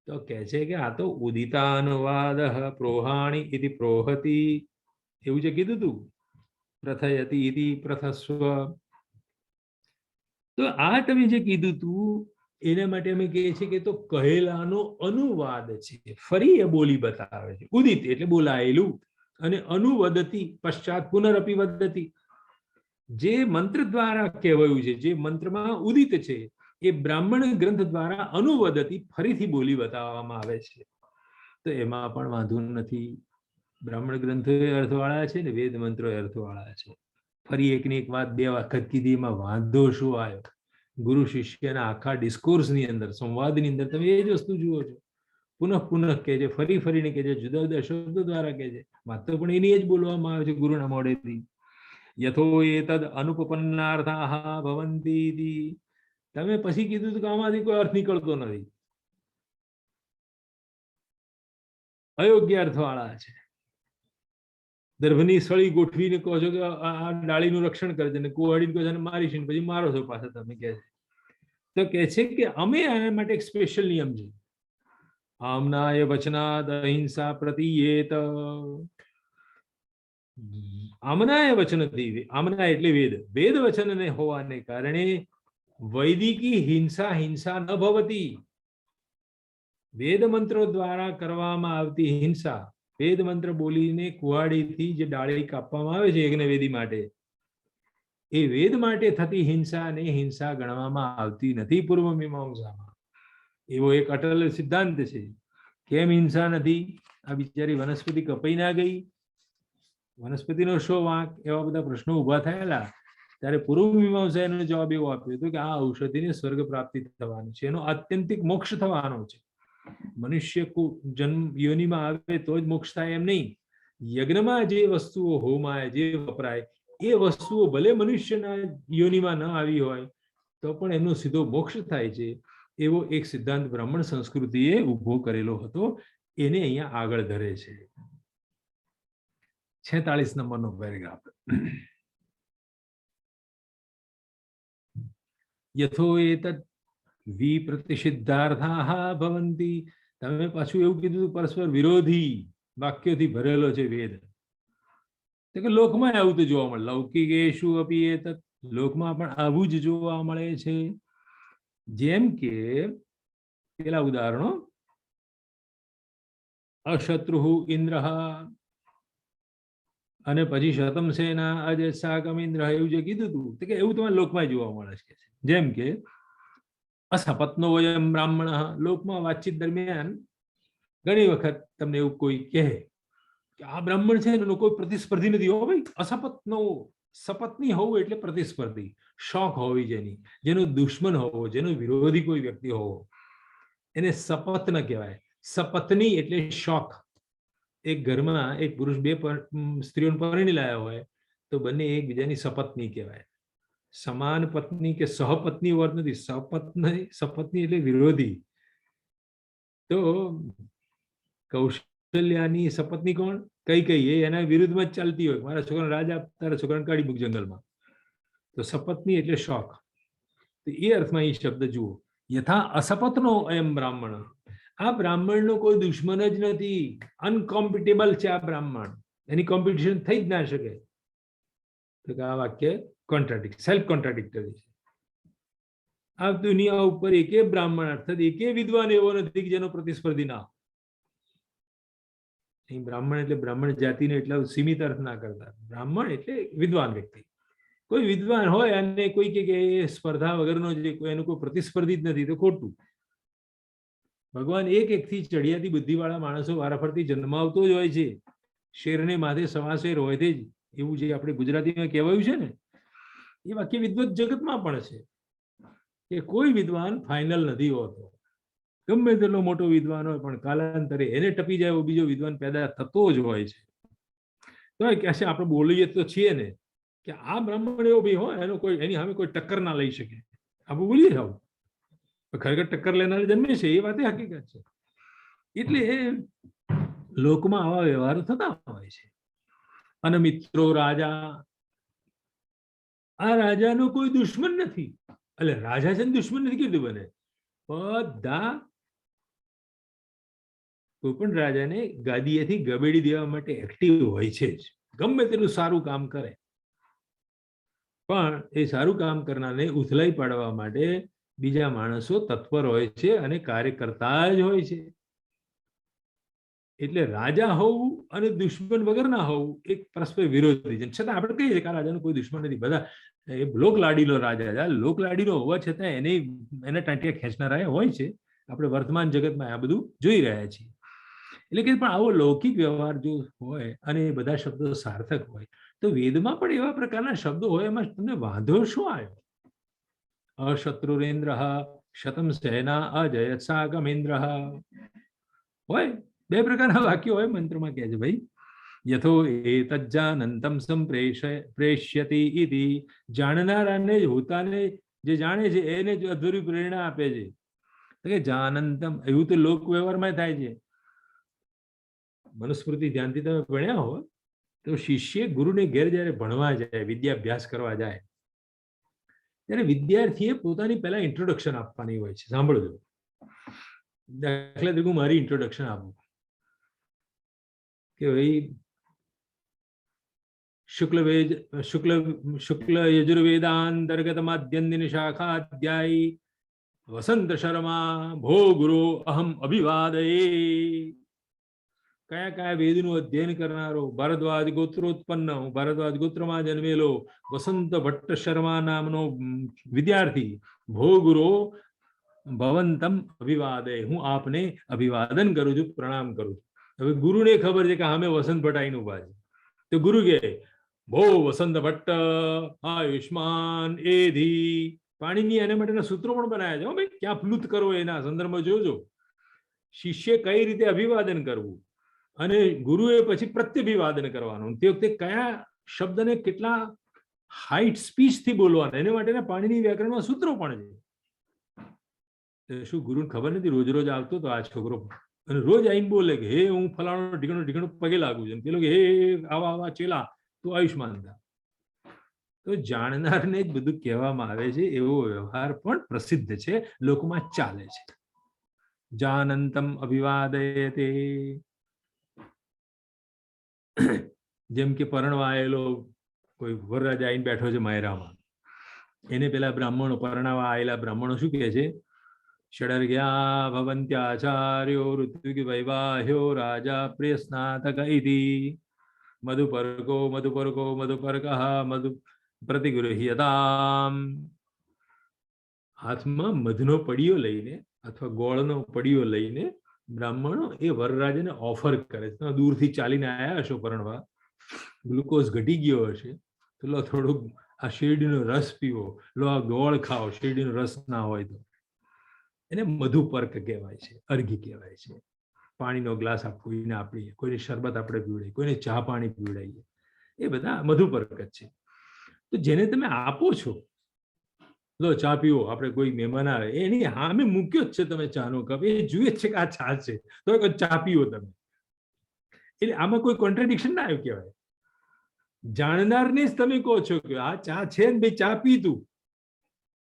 Speaker 2: તો કહે છે કે આ તો ઉદિતાનુવાદ પ્રોહાણી ઇતિ પ્રોહતિ, એવું જે કીધું તું, પ્રથયતિ ઇતિ પ્રથસ્વ. તો આ તમે જે કીધું તું એના માટે અમે કહીએ છીએ કે તો કહેલાનો અનુવાદ છે, ફરી એ બોલી બતાવે છે. ઉદિત એટલે બોલાયેલું, અને અનુવદતી પશ્ચાત પુનરપી વદતી, જે મંત્ર દ્વારા કહેવાયું છે, જે મંત્રમાં ઉદિત છે એ બ્રાહ્મણ ગ્રંથ દ્વારા અનુવદતી ફરીથી બોલી બતાવવામાં આવે છે. તો એમાં પણ વાંધો નથી, બ્રાહ્મણ ગ્રંથો અર્થવાળા છે ને વેદ મંત્રો અર્થવાળા છે. ફરી એકની એક વાત બે વખત કીધી, એમાં વાંધો શું આવ્યો? ગુરુ શિષ્યના આખા ડિસ્કોર્સની અંદર, સંવાદની અંદર તમે એ જ વસ્તુ જુઓ છો, પુનઃ પુનઃ કહે છે, ફરી ફરીને કહે છે, જુદા જુદા શબ્દો દ્વારા કહે છે, વાતો પણ એની જ બોલવામાં આવે છે ગુરુના મોઢેથી. યથો એતદ અનુપન્નાર્થાઃ ભવન્તિ. તમે પછી કીધું કે આમાંથી કોઈ અર્થ નીકળતો નથી, અયોગ્ય અર્થવાળા છે. દર્ભની સળી ગોઠવીને કહો છો કે આ ડાળીનું રક્ષણ કરે છે, ને કુહાડીને કહો છો મારીશ, પછી મારો છો પાછા તમે કહે છે. તો કહે છે કે અમે આના માટે એક સ્પેશિયલ નિયમ છે. આમનાય વચનાદ અહિંસા પ્રતિયેત. આમનાય વચનથી, આમના એટલે વેદ, વેદ વચનને હોવાને કારણે વૈદિકી હિંસા ન ભવતી. વેદ મંત્રો દ્વારા કરવામાં આવતી હિંસા, વેદ મંત્ર બોલીને કુહાડીથી જે ડાળી કાપવામાં આવે છે યજ્ઞવેદી માટે, એ વેદ માટે થતી હિંસાને હિંસા ગણવામાં આવતી નથી પૂર્વ મીમાંસામાં. એવો એક અટલ સિદ્ધાંત છે. કેમ હિંસા નથી? આ બિચારી વનસ્પતિ કપાઈ ના ગઈ? વનસ્પતિનો શો વાંક? એવા બધા પ્રશ્નો ઉભા થયેલા. ત્યારે પૂર્વ મીમાંસા એનો જવાબ એવો આપ્યો હતો કે આ ઔષધિને સ્વર્ગ પ્રાપ્તિ થવાની છે, એનો આત્યંતિક મોક્ષ થવાનો છે. મનુષ્ય જન્મ યોનિમાં આવે તો જ મોક્ષ થાય એમ નહીં. યજ્ઞમાં જે વસ્તુઓ હોમાય, જે વપરાય, એ વસ્તુઓ ભલે મનુષ્યના યોનિમાં ન આવી હોય તો પણ એમનો સીધો મોક્ષ થાય છે. એવો એક સિદ્ધાંત બ્રાહ્મણ સંસ્કૃતિએ ઉભો કરેલો હતો, એને અહીંયા આગળ ધરે છે. 46 નંબરનો પેરેગ્રાફ. યથો એતદ વિપ્રતિષિદ્ધાર્થાઃ ભવન્તિ. તમે પાછું એવું કીધું પરસ્પર વિરોધી વાક્યોથી ભરેલો છે વેદ. તો કે લોકમાં આવું તો જોવા મળે, લૌકિકેષુ અપી એતત, લોકમાં પણ આવું જ જોવા મળે છે. જેમ કે પેલા ઉદાહરણો, અશત્રુ ઇન્દ્ર, અને પછી શતમ સેના અજસાકમ ઇન્દ્ર, એવું જે કીધું હતું તો કે એવું તમારે લોકમાં જોવા મળે છે. જેમ કે અસપત્નો વયમ બ્રાહ્મણ, લોકમાં વાતચીત દરમિયાન ઘણી વખત તમને એવું કોઈ કહે કે આ બ્રાહ્મણ છે એનો કોઈ પ્રતિસ્પર્ધી નથી. હો ભાઈ, અસપત્નો, સપત્ની હોવું એટલે પ્રતિસ્પર્ધી, શોખ હોવી જેની, જેનો દુશ્મન હોવો, જેનો વિરોધી કોઈ વ્યક્તિ હોવો, એને સપત ન કહેવાય. સપત્ની એટલે શોખ. એક ઘરમાં એક પુરુષ બે સ્ત્રીઓને પરણી લાયા હોય તો બંને એકબીજાની સપત્ની કહેવાય. સમાન પત્ની કે સહપત્ની વર્ત નથી, સપત્ની એટલે વિરોધી. તો કૌશલ્યાની સપત્ની કોણ? કઈ એના વિરુદ્ધમાં જ ચાલતી હોય, મારા છોકરાને રાજ આપ, તારા છોકરાને કાઢી મૂક જંગલમાં. તો સપત્ની એટલે શોખ. તો એ અર્થમાં એ શબ્દ જુઓ, યથા અસપત્નો અયમ બ્રાહ્મણ. આ બ્રાહ્મણનો કોઈ દુશ્મન જ નથી, અનકોમ્પિટેબલ છે આ બ્રાહ્મણ, એની કોમ્પિટિશન થઈ જ ના શકે. તો આ વાક્ય સેલ્ફ કોન્ટ્રાડિક્ટરી છે. આ દુનિયા ઉપર એકે બ્રાહ્મણ અર્થાત એકે વિદ્વાન એવો નથી જેનો પ્રતિસ્પર્ધી ના. અહીં બ્રાહ્મણ એટલે બ્રાહ્મણ જાતિને એટલા સીમિત અર્થ ના કરતા. બ્રાહ્મણ એટલે વિદ્વાન વ્યક્તિ. કોઈ વિદ્વાન હોય અને કોઈ કે એ સ્પર્ધા વગરનો જે એનું કોઈ પ્રતિસ્પર્ધી જ નથી તો ખોટું. ભગવાન એક થી ચડિયાતી બુદ્ધિવાળા માણસો વારાફરતી જન્માવતો જ હોય છે. શેરને માથે સવા શેર હોય તે જ, એવું જે આપણે ગુજરાતીમાં કહેવાયું છે ને, એ વાક્ય વિદ્વત જગતમાં પણ છે કે કોઈ વિદ્વાન ફાઇનલ નથી હોતો. ગમે તેટલો મોટો વિદ્વાન હોય પણ કાલાંતરે એને ટપી જાય એવો બીજો વિદ્વાન પેદા થતો જ હોય છે. તો એ કહેશે આપણે બોલીએ તો છીએ ને કે આ બ્રાહ્મણ એવો ભાઈ હોય એનો કોઈ એની સામે કોઈ ટક્કર ના લઈ શકે, આપણે બોલીએ આવું. ખરેખર ટક્કર લેનાર જન્મે છે એ વાત હકીકત છે. એટલે લોકમાં આવા વ્યવહારો થતા હોય છે. અને મિત્રો રાજા, આ રાજાનો કોઈ દુશ્મન નથી. એટલે રાજા છે ને દુશ્મન નથી કીધું બને. બધા કોઈ પણ રાજાને ગાદીએથી ગબેડી દેવા માટે એક્ટિવ હોય છે જ. ગમે તેટલું સારું કામ કરે પણ એ સારું કામ કરનારને ઉથલાઈ પાડવા માટે બીજા માણસો તત્પર હોય છે અને કાર્ય કરતા જ હોય છે. એટલે રાજા હોવું અને દુશ્મન વગર ના હોવું એક પરસ્પર વિરોધી છે. છતાં આપણે કહીએ છીએ કે આ રાજાનો કોઈ દુશ્મન નથી. બધા એ લોકલાડીનો રાજા છે. લોકલાડીનો હોવા છતાં એને ટાંટિયા ખેંચનારા હોય છે. આપણે વર્તમાન જગતમાં આ બધું જોઈ રહ્યા છીએ. એટલે કે પણ આવો લૌકિક વ્યવહાર જો હોય અને એ બધા શબ્દો સાર્થક હોય તો વેદમાં પણ એવા પ્રકારના શબ્દો હોય, એમાં તમને વાંધો શું આવ્યો? અશત્રુરેન્દ્ર શતમ સેના અજયત્સા ગમેન્દ્ર હોય. બે પ્રકારના વાક્યો હોય મંત્રમાં કહે છે ભાઈ. યથો એતજ્જાનંતમ સંપ્રેષ્યતિ ઇતિ, જાણનારાને હોતાને જે જાણે છે એને જ અધૂરી પ્રેરણા આપે છે કે જાનંતમ. એવું તો લોક વ્યવહારમાં થાય છે. મનુસ્મૃતિ ધ્યાનથી તમે ભણ્યા હો તો શિષ્ય ગુરુને ઘેર જયારે ભણવા જાય, વિદ્યાભ્યાસ કરવા જાય, ત્યારે વિદ્યાર્થીએ પોતાની પહેલા ઇન્ટ્રોડક્શન આપવાની હોય છે. સાંભળજો. દાખલા તરીકે હું મારી ઇન્ટ્રોડક્શન આપું કે ભાઈ શુક્લ યજુર્વેદાંતર્ગત માધ્યંદિન શાખા અધ્યાયી વસંત શર્મા ભો ગુરુ અહમ અભિવાદયે. કયા કયા વેદનું અધ્યયન કરનારો ભારદ્વાજ ગોત્રોત્પન્ન, હું ભારદ્વાજ ગોત્રમાં જન્મેલો વસંત ભટ્ટ શર્મા નામનો વિદ્યાર્થી, ભો ગુરુ ભવંતમ અભિવાદે, હું આપને અભિવાદન કરું છું, પ્રણામ કરું છું. હવે ગુરુને ખબર છે કે અમે વસંત ભટ્ટ ઉભા છે, તો ગુરુ કે ભો વસંત ભટ્ટ આયુષ્માન એધી. પાણીની એના માટેના સૂત્રો પણ બનાવ્યા છે ભાઈ, ક્યાં ફ્લુત કરો એના સંદર્ભમાં જોજો. શિષ્ય કઈ રીતે અભિવાદન કરવું અને ગુરુએ પછી પ્રત્યભિવાદન કરવાનું, તે વખતે કયા શબ્દને કેટલા હાઈટ સ્પીચથી બોલવાના, એના માટેના પાણીની વ્યાકરણમાં સૂત્રો પણ છે. શું ગુરુને ખબર નથી? રોજ રોજ આવતો તો આ છોકરો અને રોજ આવીને બોલે કે હે હું ફલાણો ઢીકણો પગે લાગુ છું, પેલો કે હે આવા આવા ચેલા તું આયુષ્માન થા. તો જાણનારને જ બધું કહેવામાં આવે છે. એવો વ્યવહાર પણ પ્રસિદ્ધ છે, લોકમાં ચાલે છે. જાનંતમ અભિવાદયતે. જેમ કે પરણવાયેલો કોઈ વરરાજા આવીને બેઠો છે માયરામાં, એને પેલા બ્રાહ્મણો પરણાવા આવેલા બ્રાહ્મણો શું કહે છે? ષડર્ગ્યા ભવંત્યાચાર્યો ઋત્વિક વૈવાહ્યો રાજા પ્રિય સ્નાતક ઇતિ મધુપર્કો મધુપર્કઃ મધુ પ્રતિગૃહ્યતામ. હાથમાં મધનો પડીયો લઈને અથવા ગોળનો પડીયો લઈને બ્રાહ્મણો એ વરરાજાને ઓફર કરે છે. તમે દૂરથી ચાલીને આવ્યા હશો પરણવા, ગ્લુકોઝ ઘટી ગયો હશે તો લો થોડુંક આ શેરડીનો રસ પીવો, લો આ ગોળ ખાઓ, શેરડીનો રસ ના હોય તો. એને મધુપર્ક કહેવાય છે, અર્ઘ્ય કહેવાય છે. પાણીનો ગ્લાસ કોઈને આપીએ, કોઈને શરબત આપણે પીવડાવીએ, કોઈને ચા પાણી પીવડાવીએ, એ બધા મધુપર્ક જ છે. તો જેને તમે આપો છો, લો ચા પીવો, આપણે કોઈ મહેમાન આવે એની સામે મૂક્યો જ છે તમે ચાનો કપ, એ જુએ જ છે કે આ ચા છે તો ચા પીવો તમે. એટલે આમાં કોઈ કોન્ટ્રાડિક્શન ના આવ્યું કહેવાય. જાણનારને જ તમે કહો છો કે આ ચા છે ને ભાઈ ચા પી તું.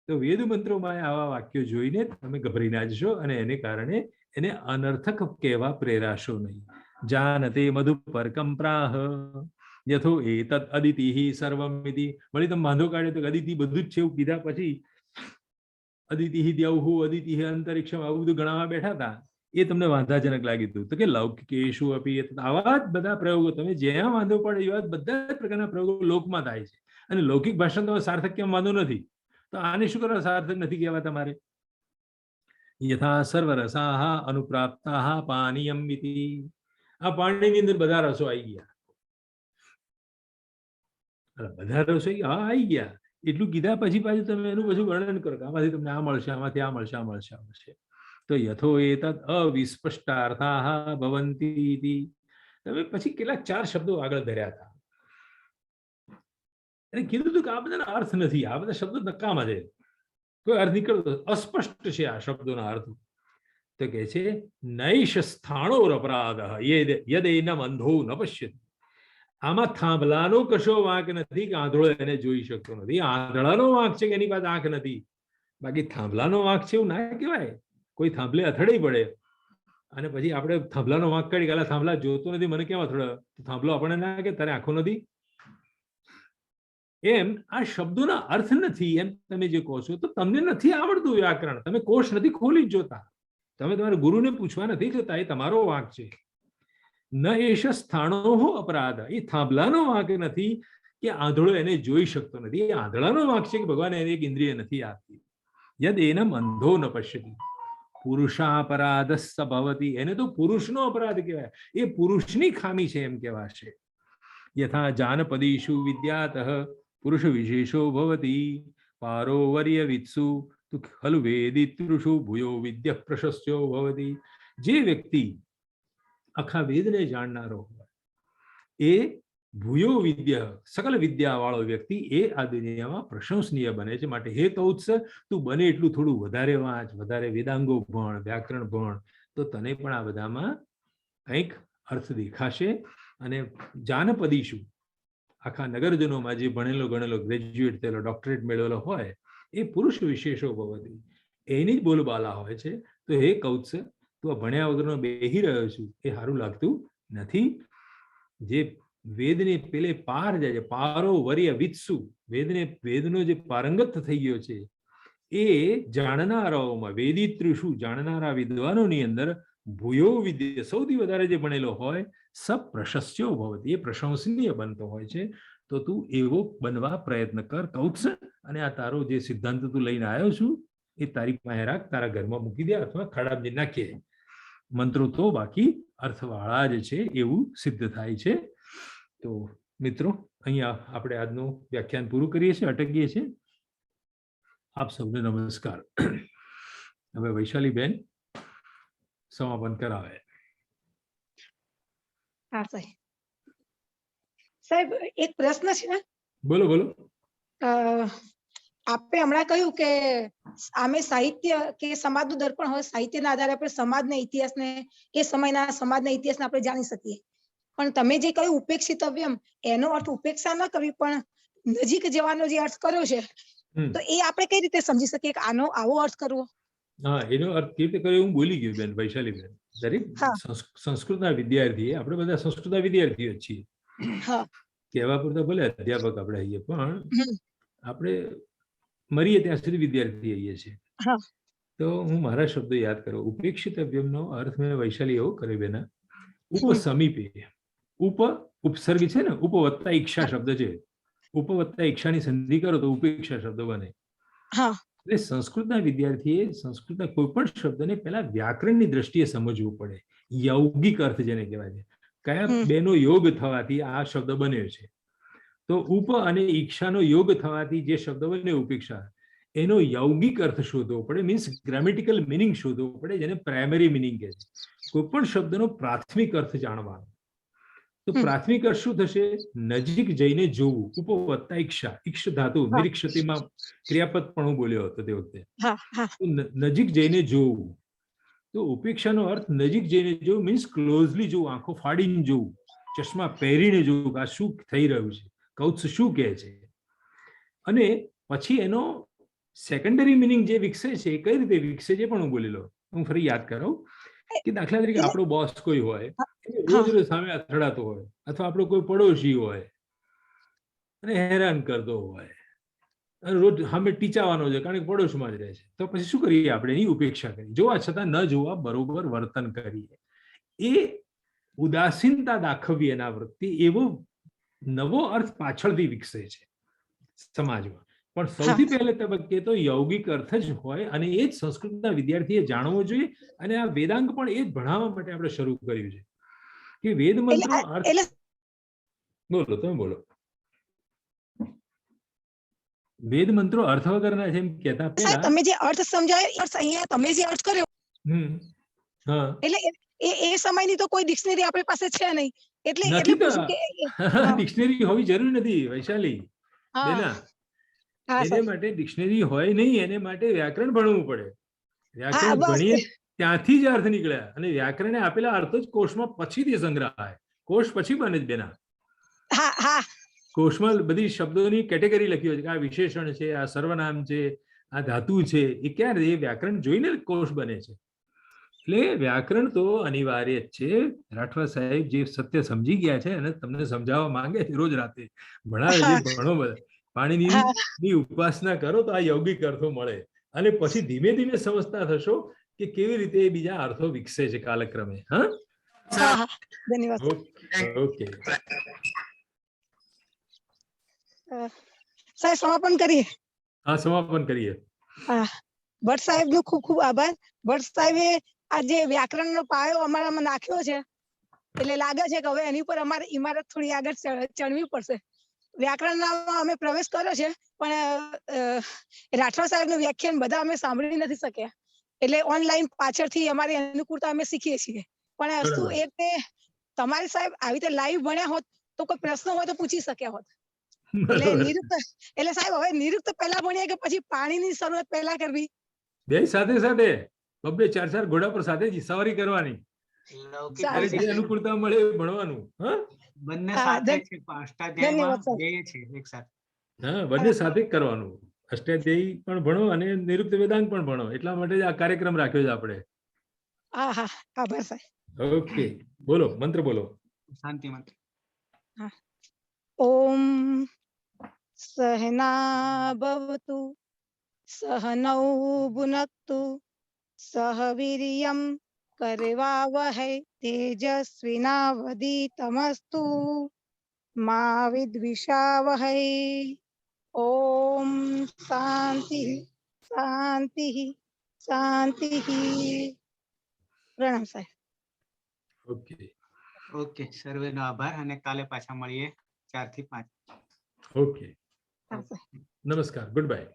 Speaker 2: તો વેદ મંત્રોમાં આવા વાક્યો જોઈને તમે ગભરી ના જશો અને એને કારણે એને અનર્થક કહેવા પ્રેરાશો નહીં. જાનતે મધુપર્કમ પ્રાહ યથો એતદ અદિતિ સર્વમિતિ. વળી તમે વાંધો કાઢ્યો તો અદિતિ બધું જ છે એવું કીધા પછી અદિતિ દ્યૌહુ અદિતિ અંતરિક્ષમ આવું બધું ગણાવવા બેઠા હતા. એ તમને વાંધાજનક લાગ્યું હતું તો કે લૌકિકેશુ અપી આવા જ બધા પ્રયોગો તમે જ્યાં વાંધો પડે એવા બધા જ પ્રકારના પ્રયોગો લોકમાં થાય છે અને લૌકિક ભાષાનો તમે સાર્થક કેમ વાંધો નથી તો આને શું કરવા સાર્થક નથી કહેવા તમારે યથા સર્વરસાહ અનુપ્રાપ્તાહ પાનીયમ ઇતિ આ પાણીની અંદર બધા રસો આવી ગયા બધા રસો આવી ગયા એટલું કીધા પછી પાછું તમે એનું પછી વર્ણન કરો કે આમાંથી તમને આ મળશે આમાંથી આ મળશે આ મળશે આ મળશે તો યથો એતદ અવિસ્પષ્ટાર્થાઃ ભવન્તિ ઇતિ તમે પછી કેટલાક 4 શબ્દો આગળ ધર્યા હતા અને કીધું હતું કે આ બધાના અર્થ નથી આ બધા શબ્દો નકામા છે કોઈ અર્થ નીકળતો અસ્પષ્ટ છે આ શબ્દોના અર્થ તો કે છે નૈષ સ્થાણોર અપરાધ યદેનમ અંધો ન પશ્યતિ આમાં થાંભલાનો કશો વાંક નથી કે આંધળો એને જોઈ શકતો નથી આંધળાનો વાંક છે કે એની પાસે આંખ નથી બાકી થાંભલાનો વાંક છે એવું ના કહેવાય કોઈ થાંભલે અથડાઈ પડે અને પછી આપણે થાંભલાનો વાંક કાઢી કે થાંભલા જોતો નથી મને કેમ અથડાયો થાંભલો આપણને ના કે તારે આંખો નથી એમ આ શબ્દોના અર્થ નથી એમ તમે જે કહો છો તો તમને નથી આવડતું વ્યાકરણ તમે કોષ નથી ખોલી જોતા તમે તમારા ગુરુને પૂછવા નથી જતા એ તમારો વાંક છે ન એશ સ્થાણો અપરાધ એ થાંભલાનો વાંક નથી કે આંધળો એને જોઈ શકતો નથી એ આંધળાનો વાંક છે કે ભગવાન એને એક ઇન્દ્રિય નથી આપતી યદ એનમ અંધો ન પશ્યતિ પુરુષાપરાધ ભવતી એને તો પુરુષનો અપરાધ કહેવાય એ પુરુષની ખામી છે એમ કહેવાશે યથા જાનપદીષુ વિદ્યાતઃ પુરુષ વિશેષો ભવતી પારોવર્ય વિત્સુ તો ખલુ વેદિતૃષુ ભૂયો વિદ્ય પ્રશસ્યો ભવતી જે વ્યક્તિ આખા વેદને જાણનારો હોય એ ભૂયો વિદ્ય સકલ વિદ્યા વાળો વ્યક્તિ એ આ દુનિયામાં પ્રશંસનીય બને છે માટે હે કૌત્સ તું બને એટલું થોડું વધારે વાંચ વધારે વેદાંગો ભણ વ્યાકરણ ભણ તો તને પણ આ બધામાં કંઈક અર્થ દેખાશે અને જાનપદીશું આખા નગરજનોમાં જે ભણેલો ગણેલો ગ્રેજ્યુએટ થયેલો ડોક્ટરેટ મેળવેલો હોય એ પુરુષ વિશેષો ભવતી એની જ બોલબાલા હોય છે તો હે કૌત્સ તું આ ભણ્યા વગરનો બેહી રહ્યો છું એ સારું લાગતું નથી જે વેદને પેલે પાર જાય છે પારો વર્ય વિત્સુ વેદનો જે પારંગત થઈ ગયો છે એ જાણનારાઓમાં વેદિતૃષુ જાણનારા વિદ્વાનોની અંદર ભૂયો વિદ્ય સૌથી વધારે જે ભણેલો હોય સબ પ્રશસ્યો ભવતી એ પ્રશંસનીય બનતો હોય છે તો તું એવો બનવા પ્રયત્ન કર કૌત્સ અને આ તારો જે સિદ્ધાંત તું લઈને આવ્યો છું એ તારી પાસે રાખ તારા ઘરમાં મૂકી દે અથવા ખાડામાં નાખીએ મંત્રો તો બાકી અર્થવાળા જ છે એવું સિદ્ધ થાય છે તો મિત્રો અહીંયા આપણે આજનું વ્યાખ્યાન પૂરું કરીએ છીએ અટકીએ છીએ આપ સૌને નમસ્કાર હવે વૈશાલીબેન સમાપન કરાવે
Speaker 1: હા સાહેબ એક પ્રશ્ન છે
Speaker 2: બોલો બોલો
Speaker 1: આપે હમણાં કહ્યું કે આમે સાહિત્ય કે સમાજનું દર્પણ હોય સાહિત્યના આધારે આપણે સમાજના ઇતિહાસને એ સમયના સમાજના ઇતિહાસને આપણે જાણી શકીએ પણ તમે જે કહ્યું ઉપેક્ષિતવ્યમ એનો અર્થ ઉપેક્ષા ન કરવી પણ નજીક જવાનો જે અર્થ કર્યો છે તો એ આપણે કઈ રીતે સમજી શકીએ કે આનો આવો અર્થ કરવો
Speaker 2: હા એનો અર્થ કેવી રીતે કર્યો હું બોલી ગયો બેન વૈશાલીબેન દરેક સંસ્કૃતના વિદ્યાર્થી આપણે બધા સંસ્કૃતના વિદ્યાર્થીઓ છીએ કહેવા પૂરતા ભલે અધ્યાપક આપણે આવીએ પણ આપણે મરીએ ત્યાં સુધી વિદ્યાર્થી આવીએ છીએ તો હું મારા શબ્દો યાદ કરો ઉપેક્ષિતવ્યમનો અર્થ મેં વૈશાલી એવો કર્યો બેના ઉપસમીપે ઉપસર્ગ છે ને ઉપવત્તા ઈક્ષા શબ્દ છે ઉપવત્તા ઈક્ષાની સંધિ કરો તો ઉપેક્ષા શબ્દ બને એટલે સંસ્કૃતના વિદ્યાર્થીએ સંસ્કૃતના કોઈ પણ શબ્દને પહેલા વ્યાકરણની દ્રષ્ટિએ સમજવું પડે યૌગિક અર્થ જેને કહેવાય છે કયા બેનો યોગ થવાથી આ શબ્દ બન્યો છે તો ઉપ અને ઈક્ષાનો યોગ થવાથી જે શબ્દ બને ઉપેક્ષા એનો યૌગિક અર્થ શોધવો પડે મીન્સ ગ્રામેટિકલ મિનિંગ શોધવો પડે જેને પ્રાઇમરી મિનિંગ કહે છે કોઈ પણ શબ્દનો પ્રાથમિક અર્થ જાણવાનો તો પ્રાથમિક અર્થ શું થશે નજીક જઈને જોવું ઉપવત્તા ઈક્ષા ઈક્ષ ધાતુ નિરીક્ષતિમાં ક્રિયાપદ પણ હું બોલ્યો હતો તે વખતે નજીક જઈને જોવું તો ઉપેક્ષાનો અર્થ નજીક જઈને જોવું મીન્સ ક્લોઝલી જોવું આંખો ફાડીને જોવું ચશ્મા પહેરીને જોવું આ શું થઈ રહ્યું છે કૌત્સ શું કહે છે અને પછી એનો સેકન્ડરી મિનિંગ જે વિકસે છે એ કઈ રીતે વિકસે છે પણ હું બોલી લઉં હું ફરી યાદ કરું કે દાખલા તરીકે આપણો બોસ કોઈ હોય રોજ રોજ સામે અથડાતો હોય અથવા આપણો કોઈ પડોશી હોય અને હેરાન કરતો હોય અને રોજ અમે ટીચાવાનો છે કારણ કે પડોશમાં જ રહે છે, તો પછી શું કરીએ આપણે? એની ઉપેક્ષા કરી, જોવા છતાં ન જોવા બરોબર વર્તન કરીએ. એ ઉદાસીનતા દાખવવી એના વૃત્તિ, એવો નવો અર્થ પાછળથી વિકસે છે સમાજમાં. પણ સૌથી પહેલા તબક્કે તો યૌગિક અર્થ જ હોય, અને એ જ સંસ્કૃતના વિદ્યાર્થીએ જાણવો જોઈએ. અને આ વેદાંગ પણ એ જ ભણાવવા માટે આપણે શરૂ કર્યું છે કે વેદ મંત્રો અર્થ. બોલો, તમે બોલો. વેદ મંત્રો અર્થ વગરના છે એમ કહેતા પહેલા
Speaker 1: તમે જે અર્થ સમજાયો, અહીંયા તમે જે અર્થ કર્યો, એટલે એ સમયની તો કોઈ ડિક્શનરી આપણી પાસે છે નહીં, એટલે પૂછું કે
Speaker 2: ડિક્શનરી હોવી જરૂરી નથી વૈશાલી બેના. એને માટે ડિક્શનરી હોય નહીં, એને માટે વ્યાકરણ ભણવું પડે. વ્યાકરણ ભણીએ ત્યાંથી જ અર્થ નીકળ્યા, અને વ્યાકરણે આપેલા અર્થ જ કોષમાં પછીથી સંગ્રહાય. કોષ પછી બને જ બેના. કોષમાં બધી શબ્દોની કેટેગરી લખી હોય છે કે આ વિશેષણ છે, આ સર્વનામ છે, આ ધાતુ છે. એ ક્યારે? એ વ્યાકરણ જોઈને કોષ બને છે. એટલે વ્યાકરણ તો અનિવાર્ય જ છે. રાઠવા સાહેબ જે સત્ય સમજી ગયા છે અને તમને સમજાવવા માંગે છે, રોજ રાતે ભણાવે છે, ભણો બધા. પાણીની ઉપાસના કરો તો આ યૌગિક અર્થો મળે, અને પછી ધીમે ધીમે સમજતા થશો કે કેવી રીતે બીજા અર્થો વિકસે છે કાલક્રમે. હા, ધન્યવાદ. ઓકે
Speaker 1: સાહેબ, સમાપન કરીએ.
Speaker 2: હા, સમાપન કરીએ.
Speaker 1: ભટ્ટ સાહેબ નો ખૂબ ખૂબ આભાર. ભટ્ટ સાહેબે આ જે વ્યાકરણનો પાયો અમારામાં નાખ્યો છે, એટલે લાગે છે કે હવે એની પર અમારે ઇમારત થોડી આગળ ચણવી પડશે. વ્યાકરણમાં અમે પ્રવેશ કર્યો છે, પણ રાઠવા સાહેબનું વ્યાખ્યાન બધા અમે સાંભળી નથી શક્યા, એટલે ઓનલાઈન પાછળથી અમારી અનુકૂળતા અમે શીખીએ છીએ. પણ શું એ તમારી સાહેબ આવી રીતે લાઈવ ભણ્યા હોત તો કોઈ પ્રશ્ન હોય તો પૂછી શક્યા હોત. એટલે સાહેબ હવે નિરુક્ત પહેલા ભણીએ કે પછી પાણીની શરૂઆત પહેલા કરવી?
Speaker 2: બે સાથે સાથે, બબ્બે 4-4 ઘોડા પર સાથે જ સવારી કરવાની. અનુકૂળતા મળે ભણવાનું.
Speaker 3: બંને સાથે છે, અષ્ટાધ્યાયમાં બે છે એક સાથે.
Speaker 2: હા, બંને સાથે જ કરવાનું. અષ્ટાધ્યાયી પણ ભણો અને નિરુક્ત વેદાંગ પણ ભણો. એટલા માટે જ આ કાર્યક્રમ રાખ્યો છે આપણે.
Speaker 1: આભાર સાહેબ.
Speaker 2: ઓકે, બોલો મંત્ર બોલો.
Speaker 3: શાંતિ મંત્ર.
Speaker 1: ઓમ સહના ભવતુ સહનૌ ભુનક્તુ સહ વીર્યં કરવાવહૈ તેજસ્વિનાવધીતમસ્તુ મા વિદ્વિષાવહૈ. ઓમ શાંતિ શાંતિ શાંતિ. પ્રણામ સાહેબ.
Speaker 3: ઓકે, સર્વેનો આભાર, અને કાલે પાછા મળીએ 4 થી 5.
Speaker 2: ઓકે, નમસ્કાર, ગુડ બાય.